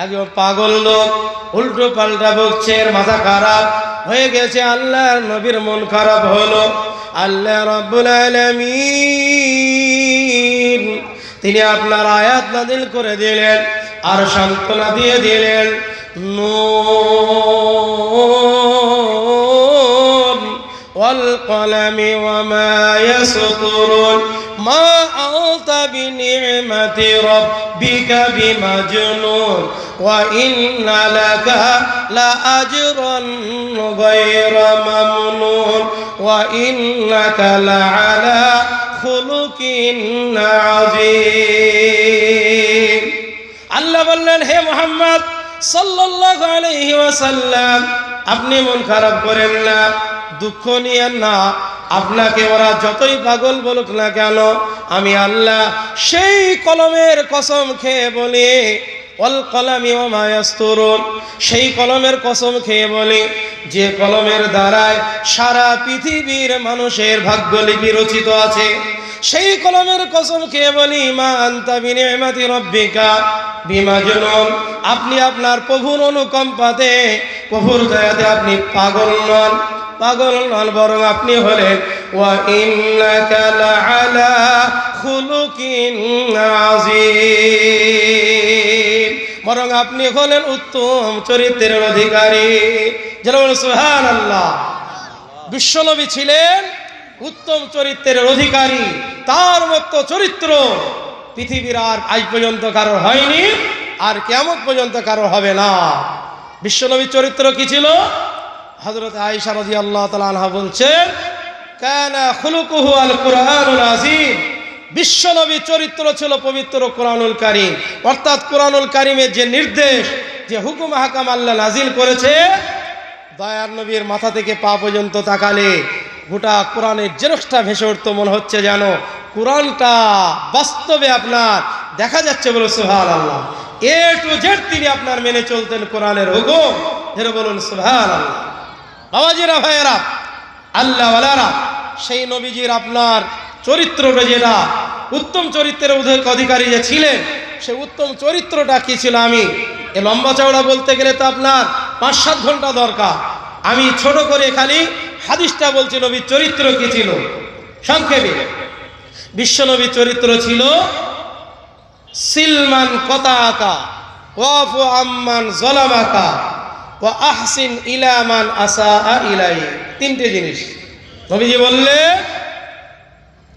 একজন পাগল লোক, উল্টো পাল্টা বকছে, মাথা খারাপ হয়ে গেছে। আল্লাহর নবীর মন খারাপ হলো। আল্লাহ রাব্বুল আলামিন তিনি আপনার আয়াত নাযিল করে দিলেন আর সান্ত্বনা দিয়ে দিলেন, নুন ওয়াল কলামি ওয়া মা ইয়াসতুরুন মা আনতা বিনি'মাতি রাব্বিকা বিমাজনুন ওয়া ইন্না লাকা লাআজরান গায়রা মামনুন ওয়া ইন্নাকা লাআলা খুলুকিন আযীম। আল্লাহ বললেন, হে মুহাম্মদ সাল্লাল্লাহু আলাইহি ওয়াসাল্লাম, আপনি মন খারাপ করেন না, দুঃখ নিয়েন না। আপনাকে ওরা যতই পাগল বলুক না কেন, আমি আল্লাহ সেই কলমের কসম খেয়ে বলি, ওয়াল কলামি ওয়া মা ইয়াসতুরুন, সেই কলমের কসম খেয়ে বলি যে কলমের দ্বারায় সারা পৃথিবীর মানুষের ভাগ্যলিপি রচিত আছে। সেই কলমের কসম খেয়ে বলি, মা আনতা বিনি'মাতি রাব্বিকা বিমাজনুন, আপনি আপনার প্রভুর অনুকম্পাতে, প্রভুর দয়াতে আপনি পাগল নন, পাগল নন, বরং আপনি হলেন ওয়া ইন্নাকা লাআলা খুলুকিন আযীম, বরং আপনি হলেন উত্তম চরিত্রের অধিকারী। যারা বলেন সুবহানাল্লাহ। বিশ্বনবী ছিলেন উত্তম চরিত্রের অধিকারী, তার মতো চরিত্র পৃথিবীর আর আজ পর্যন্ত কারো হয়নি, আর কিয়ামত পর্যন্ত কারো হবে না। বিশ্বনবীর চরিত্র কি ছিল? হযরত আয়েশা রাদিয়াল্লাহু তাআলা আনহা বলছেন, কানা খুলুকুহু আল কুরআনুল আযীম, বিশ্বনবীর চরিত্র ছিল পবিত্র কোরআনুল কারীম। অর্থাৎ কোরআনুল কারীমের যে নির্দেশ, যে হুকুম হাকাম আল্লাহ নাজিল করেছে, দয়ার নবীর মাথা থেকে পা পর্যন্ত তাকালে গোটা কোরআনের জেরক্সটা ভেসে উঠতো, মনে হচ্ছে যেন কোরআনটা বাস্তবে আপনার দেখা যাচ্ছে। বলো সুবহানাল্লাহ। এ টু জেড তিনি আপনার মেনে চলতেন কোরআনের হুকুম। যেন বলুন সুবহানাল্লাহ। বাবাজিরা, ভাইয়েরা, আল্লাহ ওয়ালারা, সেই নবীজির আপনার চরিত্রটা যেটা উত্তম চরিত্রের অধিকারী যে ছিলেন, সেই উত্তম চরিত্রটা কি ছিল? আমি এ লম্বা চওড়া বলতে গেলে তো আপনার 5-7 ঘন্টা দরকার। আমি ছোট করে খালি হাদিসটা বলছি, নবীর চরিত্র কি ছিল সংক্ষেপে। বিশ্বনবীর চরিত্র ছিল সিলমান কতাআকা ওয়াফু আম্মান যালামাকা ওয়া আহসিন ইলা মান আসাআ ইলাই। 3টে জিনিস নবীজি বললে,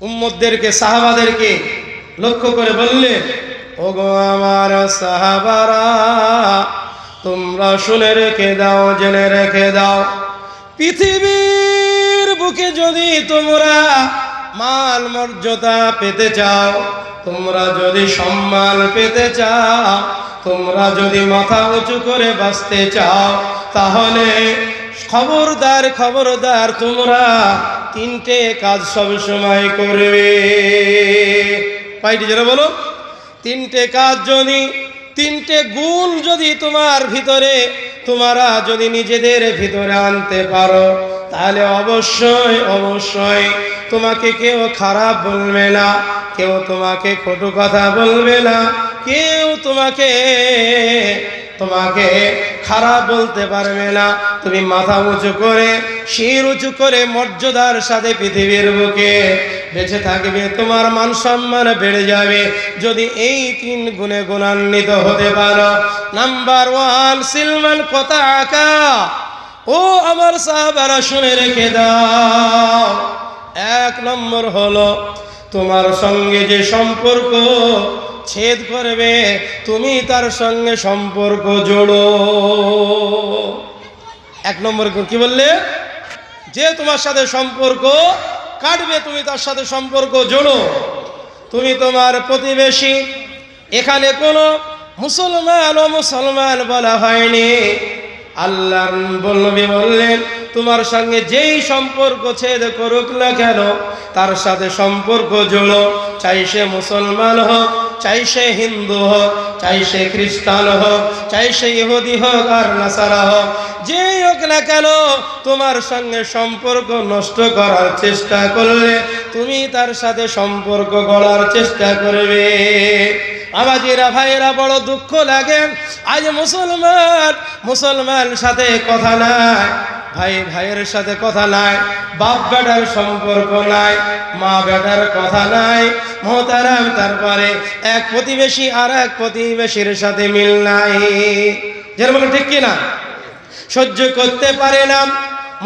উম্মতদেরকে, সাহাবাদেরকে লক্ষ্য করে বললেন, ওগো আমার সাহাবারা, তোমরা শুনে রেখে দাও, জেনে রেখে দাও, পৃথিবীর বুকে যদি তোমরা মান মর্যাদা পেতে চাও, তোমরা যদি সম্মান পেতে চাও, তোমরা যদি মাথা উঁচু করে বাঁচতে চাও, তাহলে খবরদার খবরদার তোমরা 3টে কাজ সব সময় করবে। কয়টি যেন বলো? 3টে কাজ যদি, 3টে গুণ যদি তোমার ভিতরে তোমরা যদি নিজেদের ভিতরে আনতে পারো, তাহলে অবশ্যই অবশ্যই তোমাকে কেউ খারাপ বলবে না, কেউ তোমাকে কটু কথা বলবে না, কেউ তোমাকে খারাপ বলতে পারবে না। তুমি মাথা উঁচু করে, শির উঁচু করে মর্যাদার সাথে পৃথিবীর বুকে বেঁচে থাকবে, তোমার মান সম্মান বেড়ে যাবে যদি এই 3 গুণে গুণান্বিত হতে পারো। নাম্বার 1, সিলমান কতাআকা, ও আমার সাহাবারা শুনে রেখে দাও। 1 নম্বর হলো তোমার সঙ্গে যে সম্পর্ক, ছেদ করবে, তুমি তার সঙ্গে সম্পর্ক জোড়ো। এক নম্বর কি বললে? যে তোমার সাথে সম্পর্ক কাটবে, তুমি তার সাথে সম্পর্ক জোড়ো। তুমি তোমার প্রতিবেশী, এখানে কোনো মুসলমান ও মুসলমান বলা হয়নি। আল্লাহর নবী বললেন, তোমার সঙ্গে যেই সম্পর্ক ছেদ করুক না কেন, তার সাথে সম্পর্ক জোড়ো। চাই সে মুসলমান হোক, চাই সে হিন্দু হোক, চাই সে খ্রিস্টান হোক, চাই সে ইহুদি হোক আর নাসারা হোক, যেই হোক না কেন, তোমার সঙ্গে সম্পর্ক নষ্ট করার চেষ্টা করলে তুমি তার সাথে সম্পর্ক গড়ার চেষ্টা করবে। বাবাজিরা, ভাইয়েরা, বড় দুঃখ লাগে, আজ মুসলমান সাথে কথা নাই, ভাই ভাইয়ের সাথে কথা নাই, বাপ বেটার সম্পর্ক নাই, মা বেটার কথা নাই, মোহতারাম। তারপরে এক প্রতিবেশী আর এক প্রতিবেশীর সাথে মিল নাই। যেন বলে ঠিক কিনা? সহ্য করতে পারে না।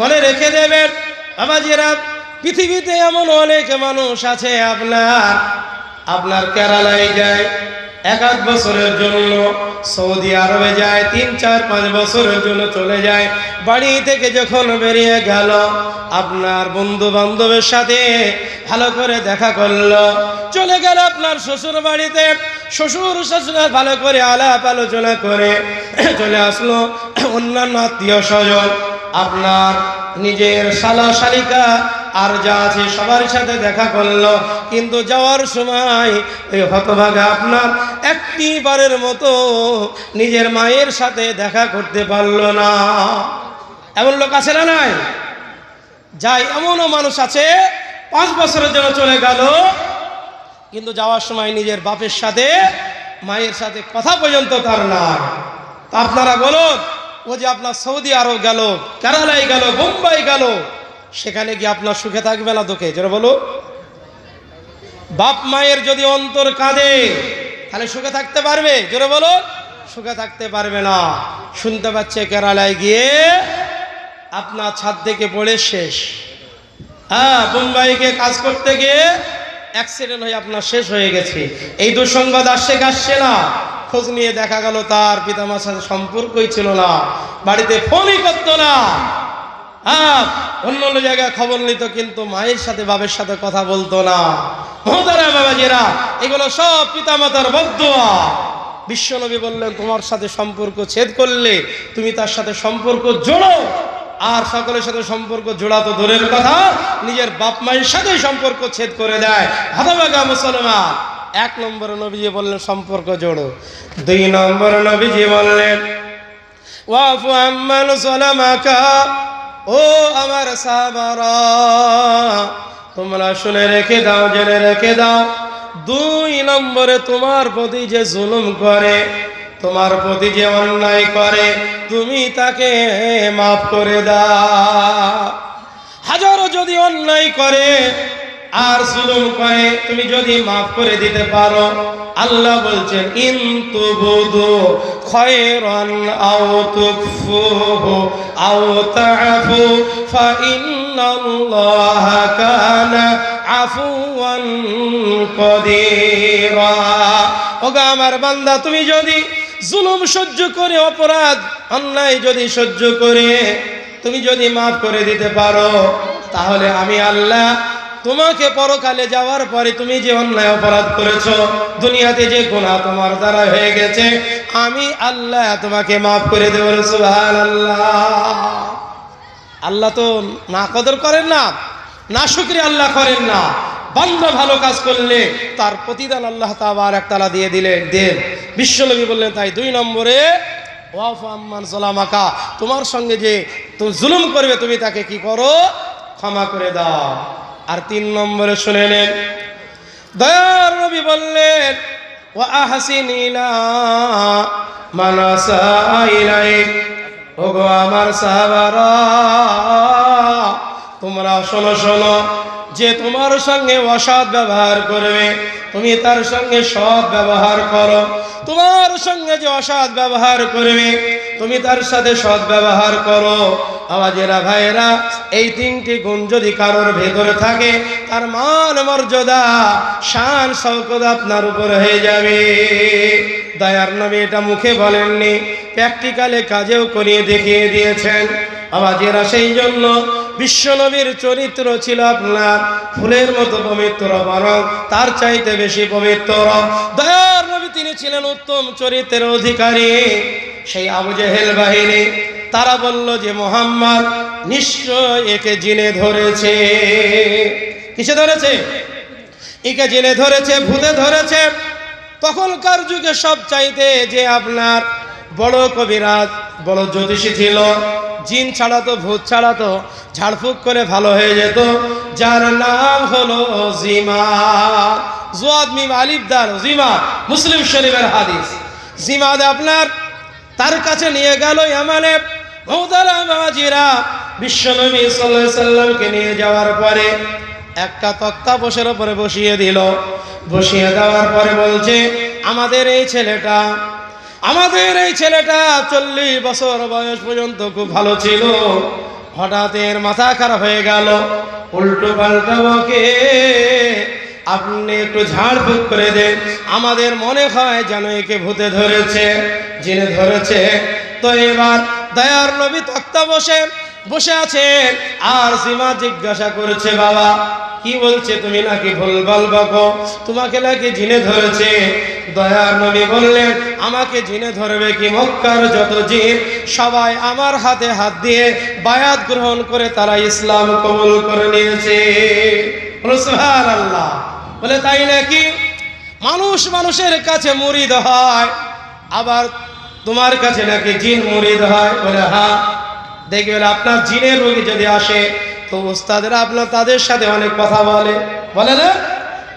মনে রেখে দেবেন বাবাজিরা, পৃথিবীতে এমন অনেক মানুষ আছে, আপনার কেরালায় যায় 1-8 বছরের জন্য, সৌদি আরবে যায় 3-4-5 বছরের জন্য চলে যায়। বাড়ি থেকে যখন বেরিয়ে গেল, আপনার বন্ধু বান্ধবের সাথে ভালো করে দেখা করলো, চলে গেল আপনার শ্বশুর বাড়িতে, শ্বশুর শাশুড়ি ভালো করে আলাপ আলোচনা করে চলে আসলো। অন্যান্য আত্মীয় স্বজন, আপনার নিজের শালা শালিকা আর যা আছে সবার সাথে দেখা করলো, কিন্তু যাওয়ার সময় এই হতভাগা আপনার একটি বারের মতো নিজের মায়ের সাথে দেখা করতে পারলো না। এমন লোক আছে না নাই? যাই, এমনও মানুষ আছে 5 বছরের জন্য চলে গেল, কিন্তু যাওয়ার সময় নিজের বাপের সাথে মায়ের সাথে কথা পর্যন্ত তার নাই। তা আপনারা বলুন, ও যে আপনার সৌদি আরব গেল, কেরালায় গেল, বোম্বাই গেল, সেখানে গিয়ে আপনার সুখে থাকবে না দুঃখে? যেন বলো, বাপ মায়ের যদি অন্তর কাঁদে তাহলে সুখে থাকতে পারবে? জোরে বলো, সুখে থাকতে পারবে না। শুনতে পাচ্ছে কেরালায় গিয়ে আপনার ছাদ থেকে পড়ে শেষ, বোম্বাইকে কাজ করতে গিয়ে অ্যাক্সিডেন্ট হয়ে আপনার শেষ হয়ে গেছে। এই দুঃসংবাদ আসছে না। খোঁজ নিয়ে দেখা গেল তার পিতামাতার সাথে সম্পর্কই ছিল না, বাড়িতে ফোনই করতো না। অন্য জায়গায় খবর নিত, কিন্তু মায়ের সাথে বাবার সাথে কথা বলতো না। মহতারা বাবাজিরা, এগুলো সব পিতামাতার বদদুয়া। বিশ্বনবী বললেন, তোমার সাথে সম্পর্ক ছেদ করলে তুমি তার সাথে সম্পর্ক জোড়ো। আর সকলের সাথে সম্পর্ক জোড়া তো দূরের কথা, নিজের বাপ মায়ের সাথে সম্পর্ক ছেদ করে দেয় হতভাগা মুসলমান। 1 নম্বরে নবীজি বললেন সম্পর্ক জোড়ো। 2 নম্বরে নবীজি বললেন, ওয়াফু আম্মান সালামাকা, ও আমার সাহাবারা, তোমরা শুনে রেখে দাও, জেনে রেখে দাও, 2 নম্বরে তোমার প্রতি যে জুলুম করে, তোমার প্রতি যে অন্যায় করে, তুমি তাকে মাফ করে দাও। হাজারো যদি অন্যায় করে আর জুলুম করে, তুমি যদি মাফ করে দিতে পারো, আল্লাহ বলছেন, ইন তুবুদু খায়রান আও তুকফুহু আও তা'ফু ফা ইন্নাল্লাহা কানা আফুওয়ান কাদিরা। ওগো আমার বান্দা, তুমি যদি জুলুম সহ্য করে, অপরাধ অন্যায় যদি সহ্য করে তুমি যদি মাফ করে দিতে পারো, তাহলে আমি আল্লাহ তোমাকে পরকালে যাওয়ার পরে তুমি যে অন্যায় অপরাধ করেছো, দুনিয়াতে যে গুনাহ তোমার দ্বারা হয়ে গেছে, আমি আল্লাহ তোমাকে মাফ করে দেব। সুবহানাল্লাহ। আল্লাহ তো না কদর করেন না, না শুকরিয়া আল্লাহ করেন না। বান্দা ভালো কাজ করলে তার প্রতিদান আল্লাহ তাবারক তাআলা দিয়ে দেন। বিশ্বনবী বললেন, তাই 2 নম্বরে ওয়াফু আম্মান যালামাকা, তোমার সঙ্গে যে জুলুম করবে তুমি তাকে কি করো? ক্ষমা করে দাও। আর 3 নম্বরে শুনে নেন, দয়ার নবী বললেন, ওয়া আহসিন ইলা মান আসাআ ইলাইক। ওগো আমার সাহাবারা, তোমরা শোনো, যে তোমার সঙ্গে অসৎ ব্যবহার করবে তুমি তার সঙ্গে সৎ ব্যবহার করো। তোমার সঙ্গে যে অসৎ ব্যবহার করবে তুমি তার সাথে সৎ ব্যবহার করো। আওয়াজেরা ভাইয়েরা, এই তিনটি গুণ যদি কারোর ভেতরে থাকে, তার মান মর্যাদা শান শওকত আপনার উপর হয়ে যাবে। দয়ার নবী এটা মুখে বলেননি, প্র্যাকটিক্যালে কাজেও করিয়ে দেখিয়ে দিয়েছেন। আওয়াজেরা, সেই জন্য বিশ্বনবীর চরিত্র ছিল আপনার ফুলের মতো পবিত্র, বরং তার চাইতে বেশি পবিত্র। দয়ার নবী তিনি ছিলেন উত্তম চরিত্রের অধিকারী। সেই আবু জেহেল বাহিনী তারা বলল যে মুহাম্মদ নিশ্চয় একে জিনে ধরেছে। কিসে ধরেছে? একে জিনে ধরেছে, ভূতে ধরেছে। তখনকার যুগে সব চাইতে যে আপনার বড় কবিরাজ, বড় জ্যোতিষী ছিল, জিন ছাড়াতো, ভূত ছাড়াতো, ঝাড়ফুঁক করে ভালো হয়ে যেত, যার নাম হলো জিমাদ। জুয়াদ মিম আলিফ দাল, জিমাদ, মুসলিম শরীফের হাদিস। জিমাদ আপনার তার কাছে নিয়ে গেল ইয়ামানে। মুহতারাম বাবাজিরা, বিশ্বনবী সাল্লাল্লাহু আলাইহি সাল্লামকে নিয়ে যাওয়ার পরে একটা তক্তা বসের উপরে বসিয়ে দিল। বসিয়ে দেওয়ার পরে বলছে, আমাদের এই ছেলেটা 40 বছর বয়স পর্যন্ত খুব ভালো ছিল, হঠাৎ এর মাথা খারাপ হয়ে গেল, উল্টো পাল্টা বকে, আপনি একটু ঝাড়ফুঁক করে দেন, আমাদের মনে হয় যেন একে ভূতে ধরেছে, জিনে ধরেছে। তো এবার দয়ার নবী তক্তা বসে আছেন, আর সীমা জিজ্ঞাসা করেছে, বাবা কি বলছে, তুমি নাকি ভুলভাল বকো, তোমাকে নাকি জিনে ধরেছে। দয়ার নবী বললেন, আমাকে জিনে ধরবে কি, মক্কার যত জিন সবাই আমার হাতে হাত দিয়ে বায়াত গ্রহণ করে তারা ইসলাম কবুল করে নিয়েছে। সুবহানাল্লাহ। বলে তাই নাকি? মানুষের কাছে মুরিদ হয়, আবার তোমার কাছে নাকি জিন মুরিদ হয়? বলে হ্যাঁ। দেখবেন আপনার জিনের রোগী যদি আসে, তো উস্তাদেরা আপনার তাদের সাথে অনেক কথা বলে না,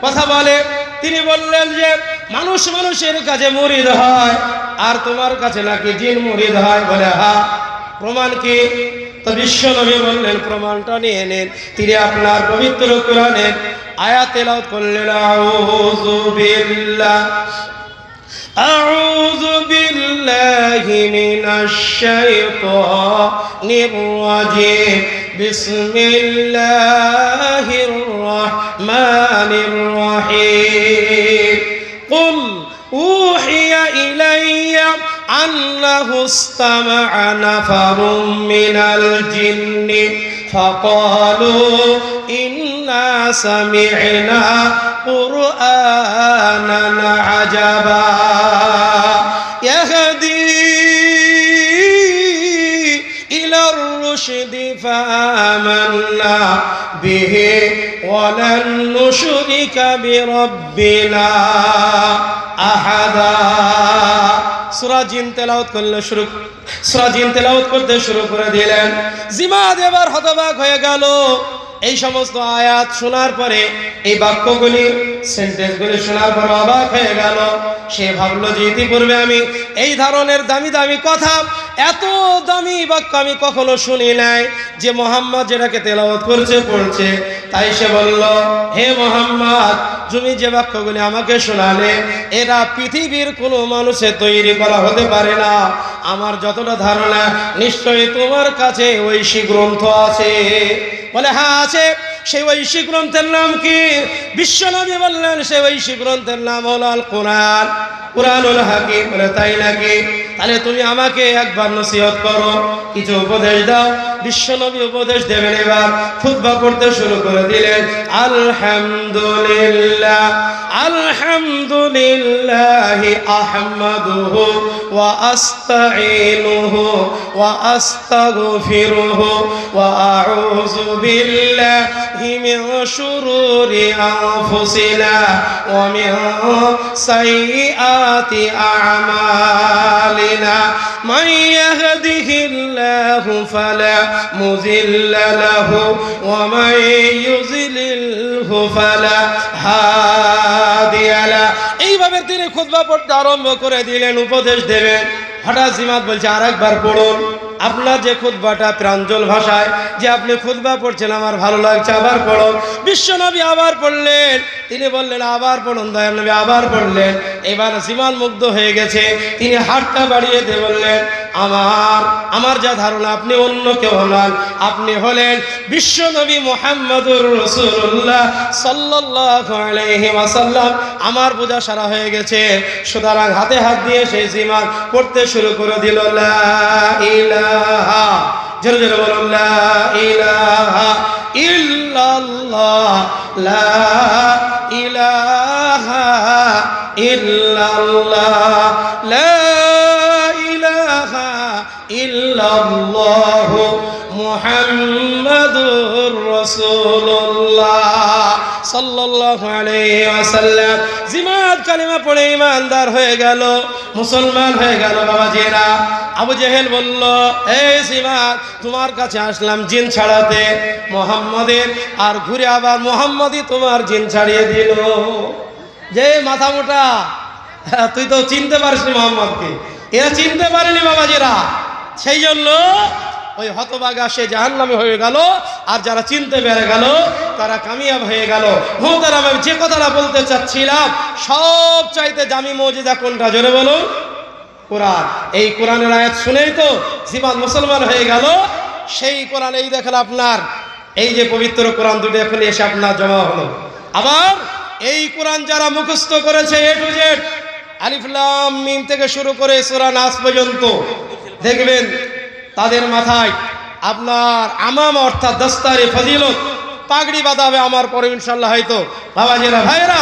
কথা বলে। তিনি বললেন যে মানুষের কাছে মুরিদ হয়, আর তোমার কাছে নাকি জিন মুরিদ হয়? বলে হ্যাঁ। প্রমাণ কি? তো বিশ্বনবী বললেন, প্রমাণটা নিয়ে নেন। তিনি আপনার পবিত্র কোরআনের আয়াত তেলাওয়াত করলেন, أعوذ بالله من الشيطان الرجيم بسم الله الرحمن الرحيم قل أوحي إلي أنه استمع نفر من الجن فقالوا إنا سمعنا قرآنا عجبا يهدي إلى الرشد فآمنا به ولن نشرك بربنا أحدا। সূরা জিন তেলাওয়াত করতে শুরু করে দিলেন। জিমাদ এবার হতবাক হয়ে গেল। এই সমস্ত আয়াত শোনার পরে, এই বাক্যগুলি, সেন্টেন্সগুলি শোনার পর অবাক হয়ে গেল। সে ভাবলো যে ইতিপূর্বে আমি এই ধরনের দামি দামি কথা, এত দামি বাক্য আমি কখনো শুনি নাই, যে মোহাম্মদ যেটাকে তেলাওয়াত পড়ছে। তাই সে বলল, হে মোহাম্মদ, তুমি যে বাক্যগুলি আমাকে শোনালে, এরা পৃথিবীর কোনো মানুষে তৈরি করা হতে পারে না। আমার যতটা ধারণা, নিশ্চয়ই তোমার কাছে ঐশী গ্রন্থ আছে। বলে হ্যাঁ আছে। সেই ঐশী গ্রন্থের নাম কি? বিশ্বনবী বললেন, সেই ঐশী গ্রন্থের নাম হলো আল কোরআন, কুরআনুল হাকিম। বলে তাই নাকি? তাহলে তুমি আমাকে একবার নসিহত করো, কিছু উপদেশ দাও। বিশ্বনবী উপদেশ দেবেন। এবার খুতবা পড়তে শুরু করে দিলেন, আলহামদুলিল্লাহি আহমাদুহু ওয়া আস্তাঈনুহু ওয়া আস্তাগফিরুহু ওয়া আউযু বিল্লাহি মিন শুরুরি আনফুসিনা ওয়া মিন সাইয়্যাতি আ'মালিনা মান ইয়াহদিহিল্লাহু ফালা মুযিল্লা লাহু ওয়া মান ইউযলিলহু ফালা হাদিয়া লাহু। এইভাবে তিনি খুতবা পড়তে আরম্ভ করে দিলেন, উপদেশ দেবেন। হঠাৎ জিমাদ বলছে, আরেকবার পড়ুন। আপনার যে খুতবাটা প্রাঞ্জল ভাষায় যে আপনি খুতবা পড়ছেন, আমার ভালো লাগছে, আবার পড়ুন। বিশ্বনবী আবার পড়লেন। তিনি বললেন, আবার পড়ুন। দয়ার নবী আবার পড়লেন। এবার জিমান মুগ্ধ হয়ে গেছে, তিনি হাতটা বাড়িয়ে দিয়ে বললেন, আমার যা ধারণা আপনি অন্য কেউ নন, আপনি হলেন বিশ্বনবী মুহাম্মদুর রাসূলুল্লাহ সাল্লাল্লাহু আলাইহি ওয়াসাল্লাম। আমার বোঝা সারা হয়ে গেছে। সুতরাং হাতে হাত দিয়ে সেই জিমান পড়তে শুরু করে দিল, লা ইলাহা, জোরে জোরে বলুন, লা ইলাহা ইল্লাল্লাহ, লা ইলাহা ইল্লাল্লাহ, লা ইলাহা ইল্লাল্লাহ মুহাম্মাদুর রাসূলুল্লাহ সাল্লাল্লাহু আলাইহি ওয়াসাল্লাম। জিমাত কালিমা পড়ে ঈমানদার হয়ে গেল, মুসলমান হয়ে গেল। বাবাজিরা, আবু জেহেল বলল, এই জিমাত, তোমার কাছে আসলাম জিন ছাড়াতে মুহাম্মাদের, আর ঘুরে আবার মুহাম্মাদই তোমার জিন ছাড়িয়ে দিল। যে মাথা মোটা, তুই তো চিনতে পারিসনি মুহাম্মাদকে। এরা চিনতে পারেনি বাবাজিরা, সেই জন্য ওই হতভাগা সে জাহান্নামে হয়ে গেল, আর যারা চিনতে পেরে গেল তারা কামিয়াব হয়ে গেল। মোহতারাম, আমি যে কথাটা বলতে চাচ্ছিলাম, সব চাইতে দামি মুজিজা কোনটা, জোরে বলুন? কোরআন। এই কোরআনের আয়াত শুনেই তো জীবন মুসলমান হয়ে গেল। সেই কোরআন, এই দেখেন আপনার এই যে পবিত্র কোরআন দুটো এখন এসে আপনার জমা হলো। আবার এই কোরআন যারা মুখস্থ করেছে এ টু জেড, আলিফ লাম মিম থেকে শুরু করে সূরা নাস পর্যন্ত, দেখবেন তাদের মাথায় আপনার আমাম অর্থাৎ দস্তারে ফজিলত, পাগড়ি বাঁধা হবে আমার পরে ইনশাআল্লাহ। হয়তো বাবাজিরা, ভাইরা,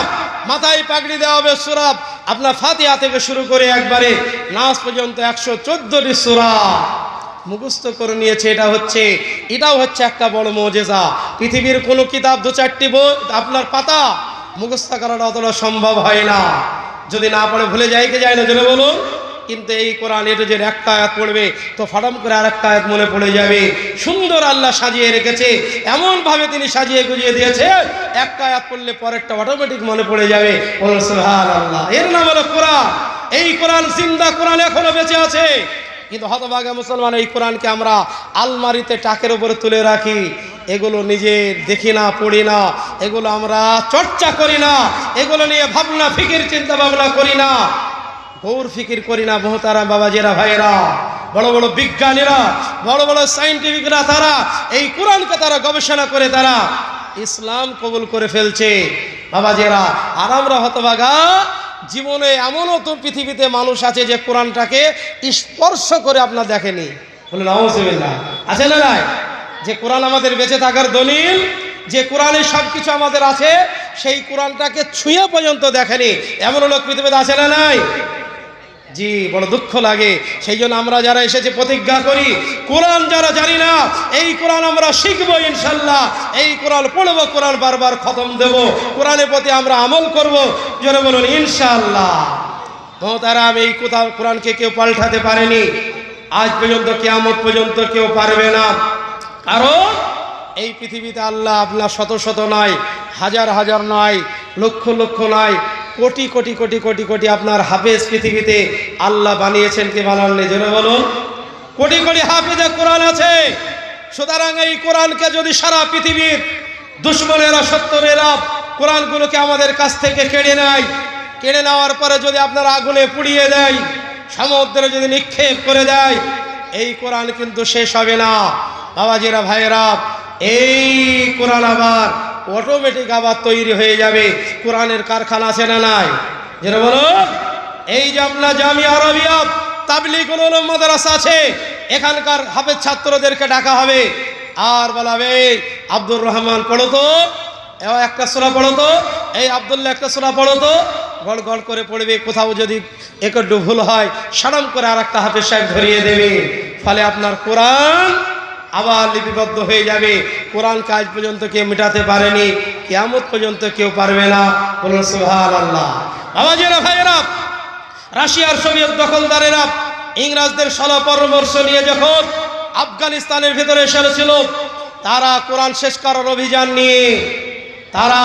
মাথায় পাগড়ি দেওয়া হবে। সূরা আপনার ফাতিহা থেকে শুরু করে একবারে নাস পর্যন্ত 114টি সূরা মুখস্থ করে নিয়েছে। এটাও হচ্ছে একটা বড় মুজিজা। পৃথিবীর কোনো কিতাব 2-4টি আপনার পাতা মুখস্থ করাটা অতটা সম্ভব হয় না, যদি না পড়ে ভুলে যায় না, জেনে বলুন। কিন্তু এই কোরআন এটা যে একটা আয়াত পড়বে তো ফাটাম করে আরেকটা আয়াত মনে পড়ে যাবে। সুন্দর আল্লাহ সাজিয়ে রেখেছে, এমন ভাবে তিনি সাজিয়ে গুজিয়ে দিয়েছে, একটা আয়াত পড়লে পরেরটা অটোমেটিক মনে পড়ে যাবে। সুবহানাল্লাহ, এর নাম হলো কোরআন। এই কোরআন জিন্দা, কোরআন এখনো বেঁচে আছে। কিন্তু হতভাগা মুসলমান এই কোরআনকে আমরা আলমারিতে টাকের উপরে তুলে রাখি। এগুলো নিজে দেখি না, পড়ি না, এগুলো আমরা চর্চা করি না, এগুলো নিয়ে ভাবনা ফিকির চিন্তা ভাবনা করি না, গৌর ফিকির করি না। মোহতারাম বাবাজিরা, ভাইরা, বড় বড় বিজ্ঞানীরা, বড় বড় সাইন্টিফিকরা, তারা এই কোরআনকে তারা গবেষণা করে তারা ইসলাম কবুল করে ফেলছে বাবাজিরা। আর আমরা হতভাগা, জীবনে এমনও তো পৃথিবীতে মানুষ আছে যে কোরআনটাকে স্পর্শ করে আপনার দেখেনি। বলুন আউযুবিল্লাহ, আছে না নাই? যে কোরআন আমাদের বেঁচে থাকার দলিল, যে কোরআনে সব কিছু আমাদের আছে, সেই কোরআনটাকে ছুঁয়ে পর্যন্ত দেখেনি এমন লোক পৃথিবীতে আছে না নাই? জি, বড় দুঃখ লাগে। সেই জন্য আমরা যারা এসেছে প্রতিজ্ঞা করি, কোরআন যারা জানি না, এই কোরআন আমরা শিখবো ইনশাল্লাহ। এই কোরআন পড়বো, কোরআন বারবার খতম দেব, কোরআনের প্রতি আমরা আমল করব, জোরে বলুন ইনশাল্লাহ। মোহতারাম, এই কোরআনকে কেউ পাল্টাতে পারেনি আজ পর্যন্ত, কিয়ামত পর্যন্ত কেউ পারবে না। কারণ এই পৃথিবীতে আল্লাহ আপনার শত শত নয়, হাজার হাজার নয়, লক্ষ লক্ষ নয়, কোটি কোটি কোটি কোটি কোটি আপনার হাফেজ পৃথিবীতে আল্লাহ বানিয়েছেন, কে বানাননি, জোরে বলুন? কোটি কোটি হাফেজে কোরআন আছে। সুতরাং এই কোরআনকে যদি সারা পৃথিবীর দুশ্মনেরা, শত্রুরা কোরআনগুলোকে আমাদের কাছ থেকে কেড়ে নেয়, কেড়ে নেওয়ার পরে যদি আপনার আগুনে পুড়িয়ে দেয়, সমুদ্রে যদি নিক্ষেপ করে দেয়, এই কোরআন কিন্তু শেষ হবে না বাবাজিরা, ভাইয়েরা। এই কোরআন আবার অটোমেটিক আবার তৈরি হয়ে যাবে। কোরআনের কারখানা আছে না নাই, যেটা বলো? এই যে আপনার জামিয়া আরবিয়া তাবলীগ উলুম মাদ্রাসা আছে, এখানকার হাফেজ ছাত্রদেরকে ডাকা হবে আর বলাবে, আব্দুর রহমান পড়ো তো, একটা সূরা পড়ো তো, এই আব্দুল্লাহ একটা সূরা পড়ো তো, গড় গড় করে পড়বে। কোথাও যদি একটু ভুল হয়, সারাম করে আর একটা হাফেজ সাহেব ধরিয়ে দেবে। ফলে আপনার কোরআন আবার লিপিবদ্ধ হয়ে যাবে। কোরআন কাজ পর্যন্ত কেউ মেটাতে পারেনি, কিয়ামত পর্যন্ত কেউ পারবে না। বলুন সুবহানাল্লাহ। বাবাজিরা, ভাইয়েরা, রাশিয়ার সোভিয়েত দখলদারেরা ইংরেজদের ষড় পরামর্শ নিয়ে যখন আফগানিস্তানের ভিতরে এসেছিল, তারা কোরআন শেষ করার অভিযান নিয়ে তারা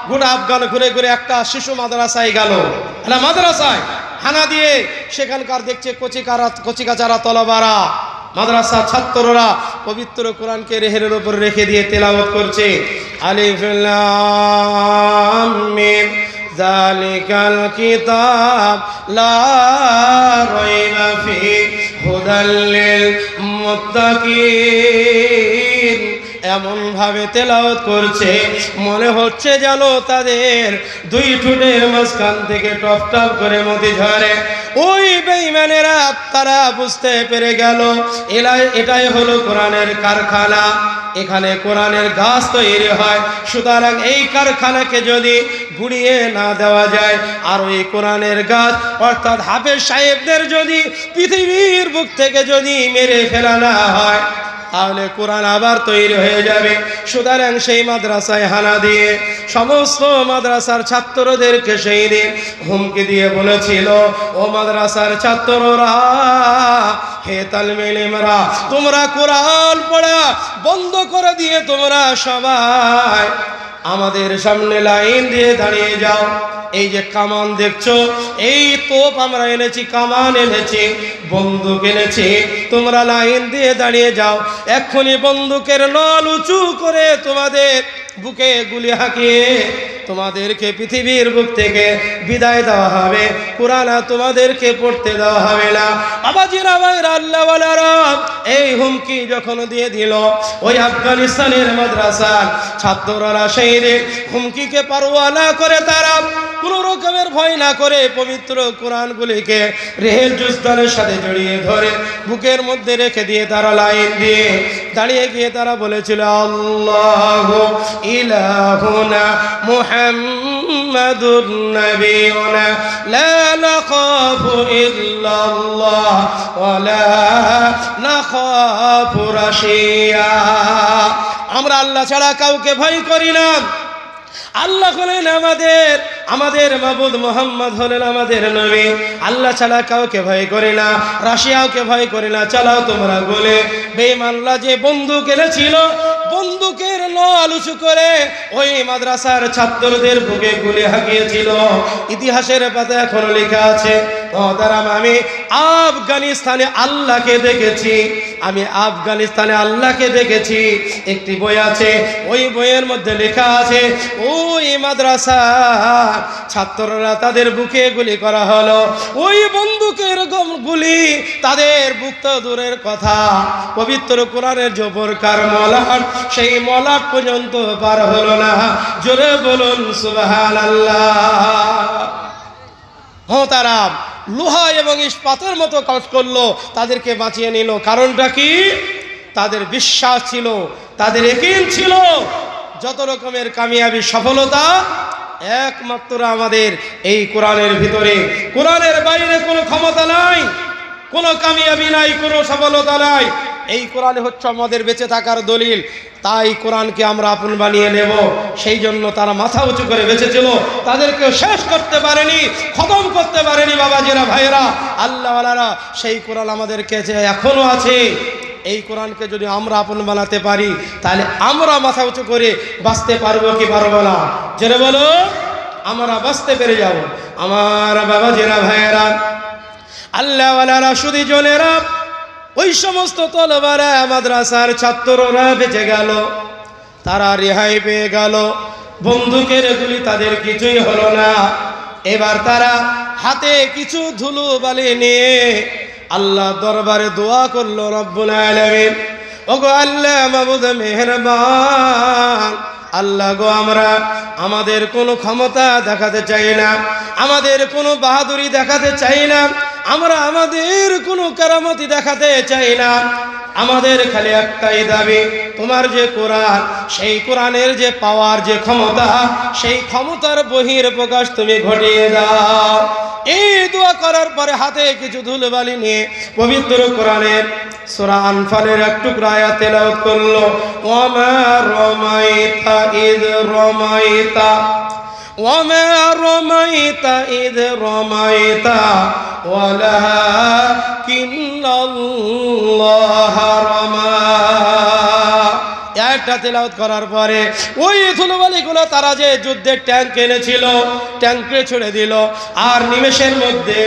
গোটা আফগান ঘুরে ঘুরে একটা শিশু মাদ্রাসায় গেল। মাদ্রাসায় হানা দিয়ে সেখানকার দেখছে কচিকাচারা তলবারা মাদ্রাসা ছাত্ররা পবিত্র কোরআনকে রেহের উপর রেখে দিয়ে তেলাওয়াত করছে। আলিফ লাম মিম যালিকাল কিতাব লা রাইবা ফিহি হুদাল লিল মুত্তাকিন। এমন ভাবে তেলাওয়াত করছে মনে হচ্ছে যেন তাদের দুই ঠোঁটের মাঝখান থেকে টপ টপ করে মতি ঝরে। ওই বেঈমানেরা তারা বুঝতে পেরে গেল এটাই হলো কোরআনের কারখানা, এখানে কোরআনের গাছ তৈরি হয়। সুতরাং এই কারখানাকে যদি গুড়িয়ে না দেওয়া যায় আর ওই কোরআনের গাছ অর্থাৎ হাফেজ সাহেবদের যদি পৃথিবীর বুক থেকে যদি মেরে ফেলা না হয় তাহলে কোরআন আবার তৈরি হয়ে যাবে। সুতরাং সেই মাদ্রাসায় হানা দিয়ে সমস্ত মাদ্রাসার ছাত্রদেরকে সেই দিন হুমকি দিয়ে বলেছিল, ও মাদ্রাসার ছাত্ররা, হে তালিবে ইলমরা, তোমরা কোরআন পড়া বন্ধ করে দিয়ে তোমরা সবাই আমাদের সামনে লাইন দিয়ে দাঁড়িয়ে যাও। এই যে কামান দেখছো, এই তোপ আমরা এনেছি, কামান এনেছি, বন্দুক এনেছি, তোমরা লাইন দিয়ে দাঁড়িয়ে যাও। এক্ষুনি বন্দুকের নল উঁচু করে তোমাদের বুকে গুলি হাঁকিয়ে তোমাদেরকে পৃথিবীর বুক থেকে বিদায় দেওয়া হবে। কোরআন তোমাদেরকে পড়তে দেওয়া হবে না। বাবাজিরা, ভাইরা, আল্লাহওয়ালারা, এই হুমকি যখন দিয়ে দিল ওই আফগানিস্তানের মাদ্রাসার ছাত্ররা সেই হুমকিকে পারোয়া না করে তারা কোনো রকমের ভয় না করে পবিত্র কোরআনগুলিকে রেহেল জুজদানের সাথে জড়িয়ে ধরে বুকের মধ্যে রেখে দিয়ে তারা লাইন দিয়ে দাঁড়িয়ে গিয়ে তারা বলেছিল, আল্লাহু ইলাহুনা মুহাম্মাদুর নবিয়ুনা লা নাখাফু ইল্লাল্লাহ ওয়া লা নাখাফু রাশিয়া। আমরা আল্লাহ ছাড়া কাউকে ভয় করি না। আল্লাহ হলেন আমাদের মাবুদ, মুহাম্মদ হলেন আমাদের নবী। আল্লাহ ছাড়া কাউকে ভয় করে না, রাশিয়াকে ভয় করে না। চালাও তোমরা গোলে। বেঈমানরা যে বন্দুক এনেছিল, বন্দুকের নল উঁচু করে ওই মাদ্রাসার ছাত্রদের বুকে গুলি হাঁকিয়েছিল। ইতিহাসের পাতা এখনো লেখা আছে। আমি আফগানিস্তানে আল্লাহকে দেখেছি, আল্লাহকে দেখেছি। একটি বই আছে, ওই বইয়ের মধ্যে লেখা আছে ওই মাদ্রাসা ছাত্ররা তাদের বুকে গুলি করা হলো। ওই বন্দুকের গুলি তাদের বুক তো দূরের কথা, পবিত্র কোরআনের জবরকার মলাট, সেই মলাট পর্যন্ত পার হলো না। জোরে বলুন সুবহানাল্লাহ। তারা লোহা এবং ইস্পাতের মতো কাজ করলো, তাদেরকে বাঁচিয়ে নিল। কারণটা কি? তাদের বিশ্বাস ছিল, তাদের ইয়াকিন ছিল যত রকমের কামিয়াবি সফলতা একমাত্র আমাদের এই কোরআনের ভিতরে। কোরআনের বাইরে কোনো ক্ষমতা নাই, কোনো কামিয়াবি নাই, কোনো সফলতা নাই। এই কোরআন হচ্ছে আমাদের বেঁচে থাকার দলিল। তাই কোরআনকে আমরা আপন বানিয়ে নেব। সেই জন্য তারা মাথা উঁচু করে বেঁচেছিল, তাদেরকে শেষ করতে পারেনি, খতম করতে পারেনি। বাবাজিরা, ভাইয়েরা, আল্লাহওয়ালারা, সেই কোরআন আমাদের কাছে এখনো আছে। এই কোরআনকে যদি আমরা আপন বানাতে পারি তাহলে আমরা মাথা উঁচু করে বাঁচতে পারবো কি পারবো না? জেনে বলো, আমরা বাঁচতে পেরে যাব। আমার বাবাজিরা, ভাইয়েরা, আল্লাহওয়ালারা, সুধী জনেরা, ওই সমস্ত তলবারা মাদ্রাসার ছাত্ররা বেঁচে গেল, তারা রেহাই পেয়ে গেল। বন্দুকের গুলি তাদের কিছুই হলো না। এবার তারা হাতে কিছু ধুলো বালি নিয়ে আল্লাহ দরবারে দোয়া করলো, রব্বুল আলামিন, ওগো আল্লাহ মাবুদ মেহেরবান, আল্লাহ গো, আমরা আমাদের কোনো ক্ষমতা দেখাতে চাই না, আমাদের কোনো বাহাদুরি দেখাতে চাই না, আমরা আমাদের কোনো কারামতি দেখাতে চাই না। আমাদের খালি একটাই দাবি, তোমার যে কোরআন, সেই কোরআনের যে পাওয়ার, যে ক্ষমতা, সেই ক্ষমতার বহির প্রকাশ তুমি ঘটিয়ে দাও। এই দোয়া করার পরে হাতে কিছু ধুলোবালি নিয়ে পবিত্র কোরআনের সূরা আনফালের এক টুকরা আয়াত তেলাওয়াত করলো, ওয়ামা রমাইতা ইয রমাইতা ওয়ামা রমাইতা ইয রমাইতা ওয়ালাকিন্নাল্লাহ রামা। একটা তেলাওয়াত করার পরে ওই ধুলোবালিগুলো তারা যে যুদ্ধের ট্যাঙ্ক এনেছিল, ট্যাঙ্কে ছুড়ে দিল। আর নিমেষের মধ্যে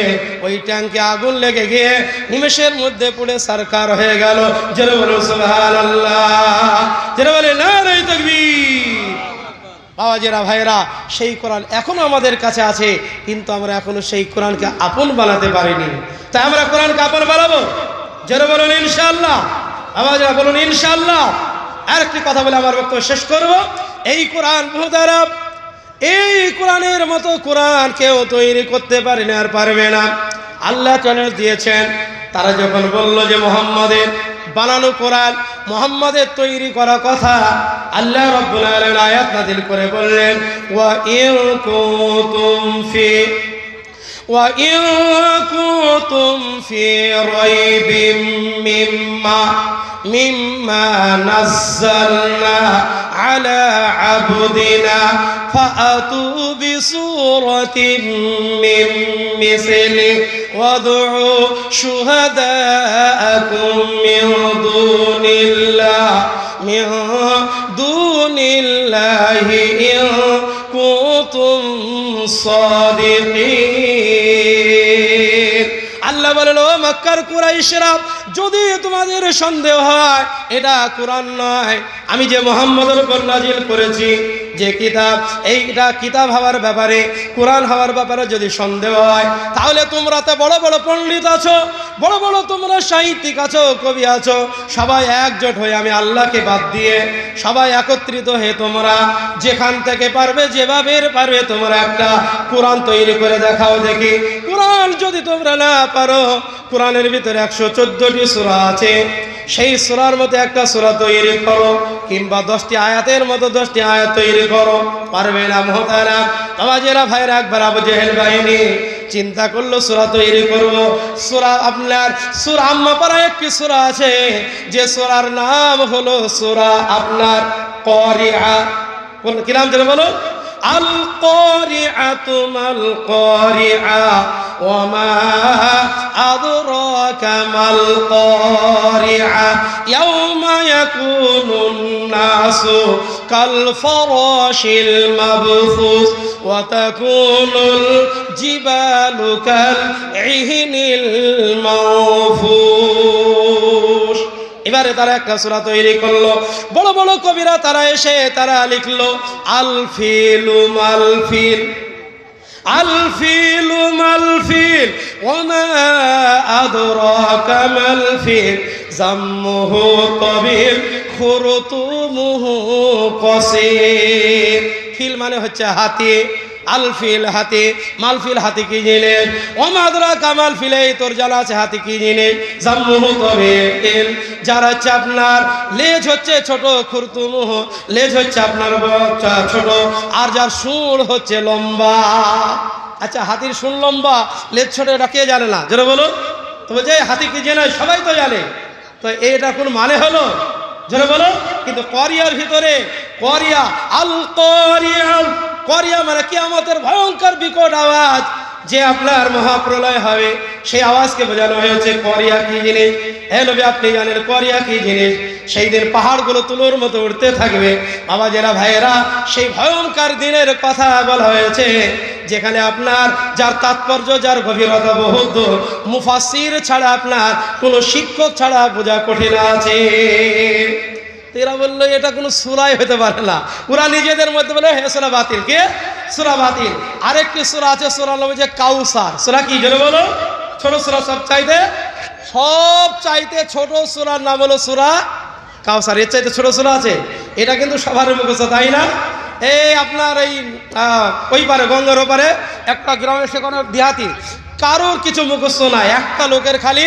ওই ট্যাঙ্কে আগুন লেগে গিয়ে নিমেষের মধ্যে পুড়ে সারকার হয়ে গেল। যারা বলে সুবহানাল্লাহ, যারা বলে নারে তাকবীর। আওয়াজেরা ভাইরা, সেই কোরআন এখনও আমাদের কাছে আছে, কিন্তু আমরা এখনও সেই কোরআনকে আপন বানাতে পারিনি। তাই আমরা কোরআনকে আপন বানাবো, যারা বলুন ইনশাআল্লাহ, আওয়াজেরা বলুন ইনশাআল্লাহ। আর একটি কথা বলে আমার বক্তব্য শেষ করব। এই কোরআন মুহতারাম, এই কোরআনের মতো কোরআন কেউ তৈরি করতে পারে না, আর পারবে না। আল্লাহ চ্যালেঞ্জ দিয়েছেন, তারা যখন বলল যে মুহাম্মাদের বানানো কোরআন, মুহাম্মাদের তৈরি করা কথা, আল্লাহ রাব্বুল আলামিন আয়াত নাযিল করে বললেন, ওয়া ইন কুনতুম ফি রাইবিম মিম্মা নাযালনা আলা আবদিনা ফাআতু বিসূরাতিন মিন মিসলি ওয়াদউ শুহাদাআকুম মিন দুনিল্লাহি ইন কুনতুম সাদিকিন। আল্লাহ বলেন, ও মক্কার কুরাইশরা, যদি তোমাদের সন্দেহ হয় এটা কোরআন নয়, আমি যে মুহাম্মদের উপর নাজিল করেছি যে কিতাব, এইটা কিতাব হওয়ার ব্যাপারে, কোরআন হওয়ার ব্যাপারে যদি সন্দেহ হয়, তাহলে তোমরা তো বড় বড় পণ্ডিত আছো, বড় বড় তোমরা সাহিত্যিক আছো, কবি আছো, সবাই একজোট হয়ে, আমি আল্লাহকে বাদ দিয়ে সবাই একত্রিত হয়ে তোমরা যেখান থেকে পারবে, যেভাবে পারবে, তোমরা একটা কোরআন তৈরি করে দেখাও দেখি। কোরআন যদি তোমরা না পারো, কোরআনের ভিতরে 114টি সূরা আছে, সেই সূরার মধ্যে একটা সূরা তৈরি করো, কিংবা 10টি আয়াতের মতো 10টি আয়াত তৈরি করো। পারবে না মুহতারাম আওয়াজেরা ভাইরা, একবার আবু জেহেল বাহিনী চিন্তা করলো সূরা তৈরি করব। সূরা আপনার সূরা আম্মা পারা একটি সূরা আছে, যে সূরার নাম হলো সূরা আপনার কারিআ। কোন কি নাম জানো বলো? আল কারিআতু মাল কারিআ ওয়া মা আদরাকা মাল কারিআ ইয়াউমা ইয়াকুনুন নাসু কাল ফারাশিল মাবথুস ওয়া তাকুনুল জিবালু কাল ইহনিল মাওফুস। এবারে তারা একটা সূরা তৈরি করলো, বড় বড় কবিরা তারা এসে তারা লিখলো, আল ফিলু মাল ফিল, আল ফিলু মাল ফিল ওয়া মা আদরাকা মাল ফিল জাম্মুহু তাবিল খুরতুমুহু কসির। ফিল মানে হচ্ছে হাতি, আলফিল হাতি, মালফিল হাতি কি জিনিস, ওমাদরা কামাল ফিলে তোর জানা আছে হাতি কি জিনিস, জাম্মুহু তাবিল, যার হচ্ছে আপনার লেজ হচ্ছে ছোট, খুরতুমুহ লেজ হচ্ছে আপনার ছোট, আর যার শুঁড় হচ্ছে লম্বা। আচ্ছা, হাতির শুঁড় লম্বা, লেজ ছোট, এটা কে জানে না? জোরে বলো তো। বলছে হাতি কি জানে? সবাই তো জানে। তো এটা কোন মানে হলো? জোরে বলো। কিন্তু কোরিয়ার ভিতরে কোরিয়া, আল কোরিয়া, কোরিয়া মানে কিয়ামতের ভয়ঙ্কর বিকট আওয়াজ, যে আপনার মহাপ্রলয় হবে, সেই আওয়াজকে বোঝানো হয়েছে কোরিয়া কি জিনিস। হে নবী, আপনি জানেন কোরিয়া কি জিনিস? সেই দিন পাহাড়গুলো তুলোর মতো উঠতে থাকবে। আওয়াজেরা ভাইয়েরা, সেই ভয়ঙ্কর দিনের কথা বলা হয়েছে, যেখানে আপনার যার তাৎপর্য, যার গভীরতা বহুত, মুফাসসির ছাড়া, আপনার কোনো শিক্ষক ছাড়া বোঝা কঠিন আছে। এরা বললো এটা কোনো সূরাই হতে পারে না। ওরা নিজেদের মধ্যে বলে হে সূরা বাতিল। কে? সূরা বাতিল। আরেকটি সূরা আছে, সূরা নাম হচ্ছে কাউসার। সূরা কি জোরে বলো? ছোট সূরা, সব চাইতে ছোট সূরার নাম হলো সূরা কাউসার। এর চাইতে ছোট সূরা আছে? এটা কিন্তু সবার মুখস্থ, তাই না? এই আপনার এই ওই পারে, গঙ্গার ওপারে একটা গ্রামে, সেখানে দেহাতি, কারোর কিছু মুখস্থ নাই, একটা লোকের খালি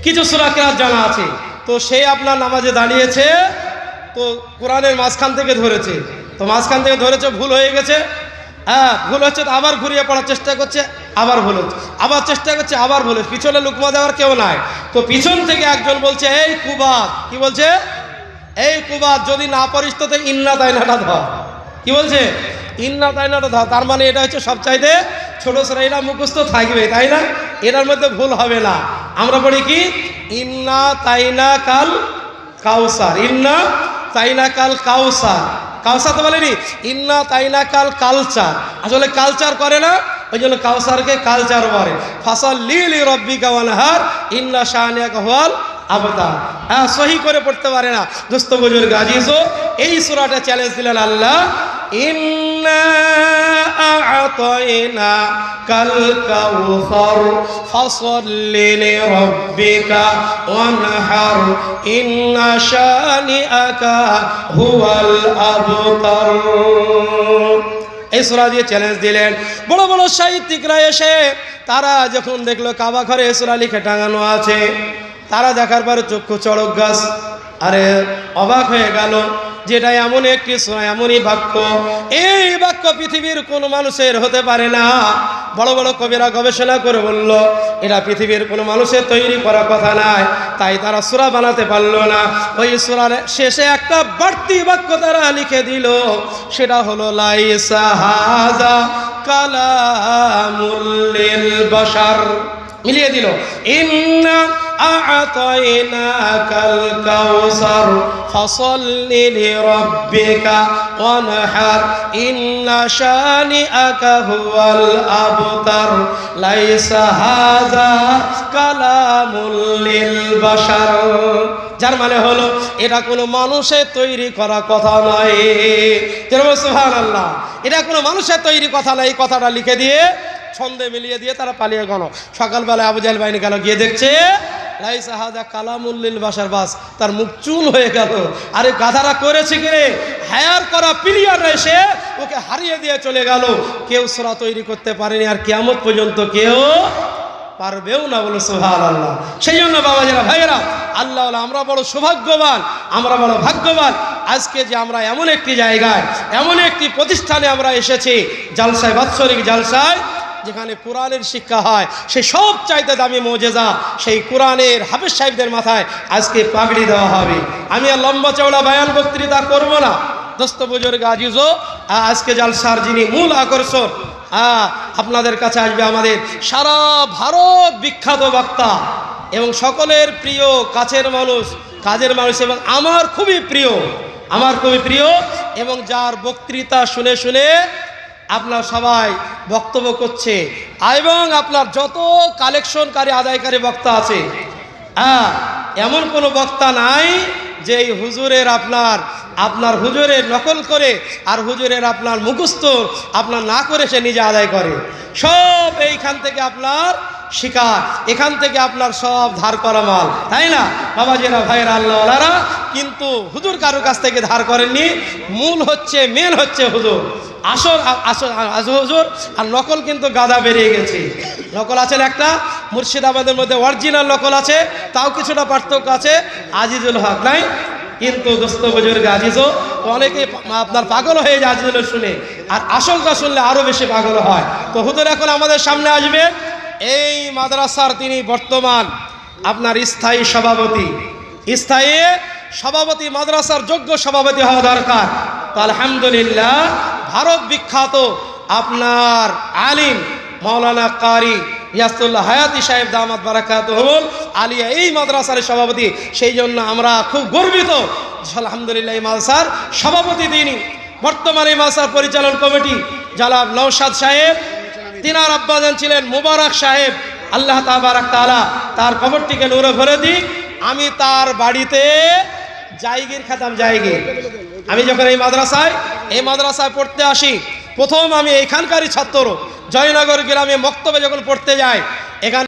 কিছু সূরা কেরাত জানা আছে। তো সে আপনার নামাজে দাঁড়িয়েছে, তো কোরআনের মাঝখান থেকে ধরেছে, তো মাঝখান থেকে ধরেছে, ভুল হয়ে গেছে, হ্যাঁ ভুল হচ্ছে, তো আবার ঘুরিয়ে পড়ার চেষ্টা করছে, আবার ভুল হচ্ছে, আবার চেষ্টা করছে, আবার ভুল হচ্ছে, পিছনে লুকমা দেওয়ার কেউ নাই। তো পিছন থেকে একজন বলছে, এই কুবাত, কি বলছে? এই কুবাত, যদি না পারিস তো ইন্না তাইনাটা ধর। কি বলছে? ইন্না তাইনাটা ধর। তার মানে এটা হচ্ছে সবচাইতে ছোট সূরা, এটা মুখস্থ থাকবে, তাই না? এটার মধ্যে ভুল হবে না। আমরা পড়ি কি? ইন্না তাইনা কাল কাউসার, ইন্না তাইনা কাল কাউসার। কাউসার তো বলেনি, ইন্না তাইনা কাল কালচার। আসলে কালচার করে না, ওই জন্য কাউসারকে কালচার বলে। ফাসাল্লি লিরাব্বিকা ওয়ানহার ইন্না শানিয়াকা হুয়াল আবতার। হ্যাঁ, সহি করে পড়তে পারে না। দোস্ত বুজুর্গ আজিজো, এই সূরাটা চ্যালেঞ্জ দিলেন আল্লাহ, ইন্না আ'তাইনাকাল কাউসার ফাসাল্লি লিরাব্বিকা ওয়ানহার ইন্না শানিআকা হুয়াল আবতার। এই সূরা দিয়ে চ্যালেঞ্জ দিলেন। বড় বড় সাহিত্যিকরা এসে তারা যখন দেখলো কাবা ঘরে এই সূরা লিখে টাঙানো আছে, তারা দেখার পরে চক্ষু চড়ক গাছ, আরে অবাক হয়ে গেল, যেটা এমন একটি সূরা, এমনই বাক্য, এই বাক্য পৃথিবীর কোনো মানুষের হতে পারে না। বড় বড় কবিরা গবেষণা করে বলল এটা পৃথিবীর কোনো মানুষের তৈরি করা কথা নয়, তাই তারা সূরা বানাতে পারলো না। ওই সূরার শেষে একটা বাড়তি বাক্য তারা লিখে দিল, সেটা হলো লাইসা হাযা কালামুল লিল বাশার, মিলিয়ে দিল। ইন্না আ'তাইনাকাল কাউসার ফাসাল্লি লিরাব্বিকা ওয়ানহার ইন্না শানিআকা হুয়াল আবতার লাইসা হাযা কালামুল লিল বাশার। যার মানে হলো এটা কোনো মানুষের তৈরি করা কথা নয়। সুবহানাল্লাহ, এটা কোনো মানুষের তৈরি কথা নয়। এই কথাটা লিখে দিয়ে ছন্দে মিলিয়ে দিয়ে তারা পালিয়ে গেল। সকালবেলায় আবু জাহেল বাহিনী গেল, গিয়ে দেখছে লাইসা হাযা কালামুল লিল বাশার, বাস তার মুখ চুল হয়ে গেল। আরে গাধারা করেছে কি রে, হায়ার করা প্লেয়ার এসে ওকে হারিয়ে দিয়ে চলে গেল। কেউ সূরা তৈরি করতে পারেনি, আর কিয়ামত পর্যন্ত কেউ পারবেও না। বলো সুবহানাল্লাহ। সেই জন্য বাবাজিরা, ভাইয়েরা, আল্লাহ আমরা বড় সৌভাগ্যবান, আমরা বড় ভাগ্যবান আজকে যে আমরা এমন একটি জায়গায়, এমন একটি প্রতিষ্ঠানে আমরা এসেছি, জালসায়, বাৎসরিক জালসায়, যেখানে কোরআনের শিক্ষা হয়। সেই সব চাইতে দামি মুজিজা, সেই কোরআনের হাফেজ সাহেবদের মাথায় আজকে পাগড়ি দেওয়া হবে। আমি আর লম্বা চওড়া বয়ান বক্তৃতা করব না। দোস্ত বুজুর্গ আজিজো, আজকে জালসার যিনি মূল আকর্ষণ, আপনাদের কাছে আসবে আমাদের সারা ভারত বিখ্যাত বক্তা এবং সকলের প্রিয় কাছের মানুষ, কাজের মানুষ, এবং আমার খুবই প্রিয় এবং যার বক্তৃতা শুনে শুনে আপনার সবাই বক্তব্য করছে, এবং আপনার যত কালেকশনকারী আদায়কারী বক্তা আছে, এমন কোনো বক্তা নাই যে এই হুজুরের আপনার হুজুরের নকল করে আর হুজুরের আপনার মুখস্থ আপনার না করে সে নিজে আদায় করে। সব এইখান থেকে আপনার শিকার, এখান থেকে আপনার সব ধার করা মাল, তাই না বাবাজিরা, ভাইয়েরা, আল্লাহওয়ালারা? কিন্তু হুজুর কারোর কাছ থেকে ধার করেননি। মেন হচ্ছে হুজুর, আসল হুজুর। আর নকল কিন্তু গাদা বেরিয়ে গেছে। নকল আছে একটা, মুর্শিদাবাদের মধ্যে অরিজিনাল নকল আছে, তাও কিছুটা পার্থক্য আছে, আজিজুল হক নাই। কিন্তু দোস্ত বুজুর্গ আজিজও অনেকে আপনার পাগল হয়ে যায় আজিজুল শুনে, আর আসলটা শুনলে আরও বেশি পাগল হয়। তো হুজুর এখন আমাদের সামনে আসবে। এই মাদ্রাসার তিনি বর্তমান আপনার স্থায়ী সভাপতি, মাদ্রাসার যোগ্য সভাপতি হওয়া দরকার। তো আলহামদুলিল্লাহ, ভারত বিখ্যাত আপনার আলিম মাওলানা কারি ইয়াসুল্লাহ হায়াতি সাহেব দামাত বারাকাতুহুল আলিয়া এই মাদ্রাসার সভাপতি। সেই জন্য আমরা খুব গর্বিত, আলহামদুলিল্লাহ এই মাদ্রাসার সভাপতি তিনি। বর্তমানে এই মাদ্রাসার পরিচালন কমিটি জনাব নওশাদ সাহেব, তিনার আব্বাজান ছিলেন মুবারক সাহেব, আল্লাহ তাবারাক তাআলা তার কবরটিকে নূরে ভরে দিক। আমি তার বাড়িতে আমি যখন এই মাদ্রাসায় পড়তে আসি, প্রথম আমি এইখানকারই ছাত্র, জয়নগর গ্রামে মক্তবে যখন পড়তে যাই, এখানে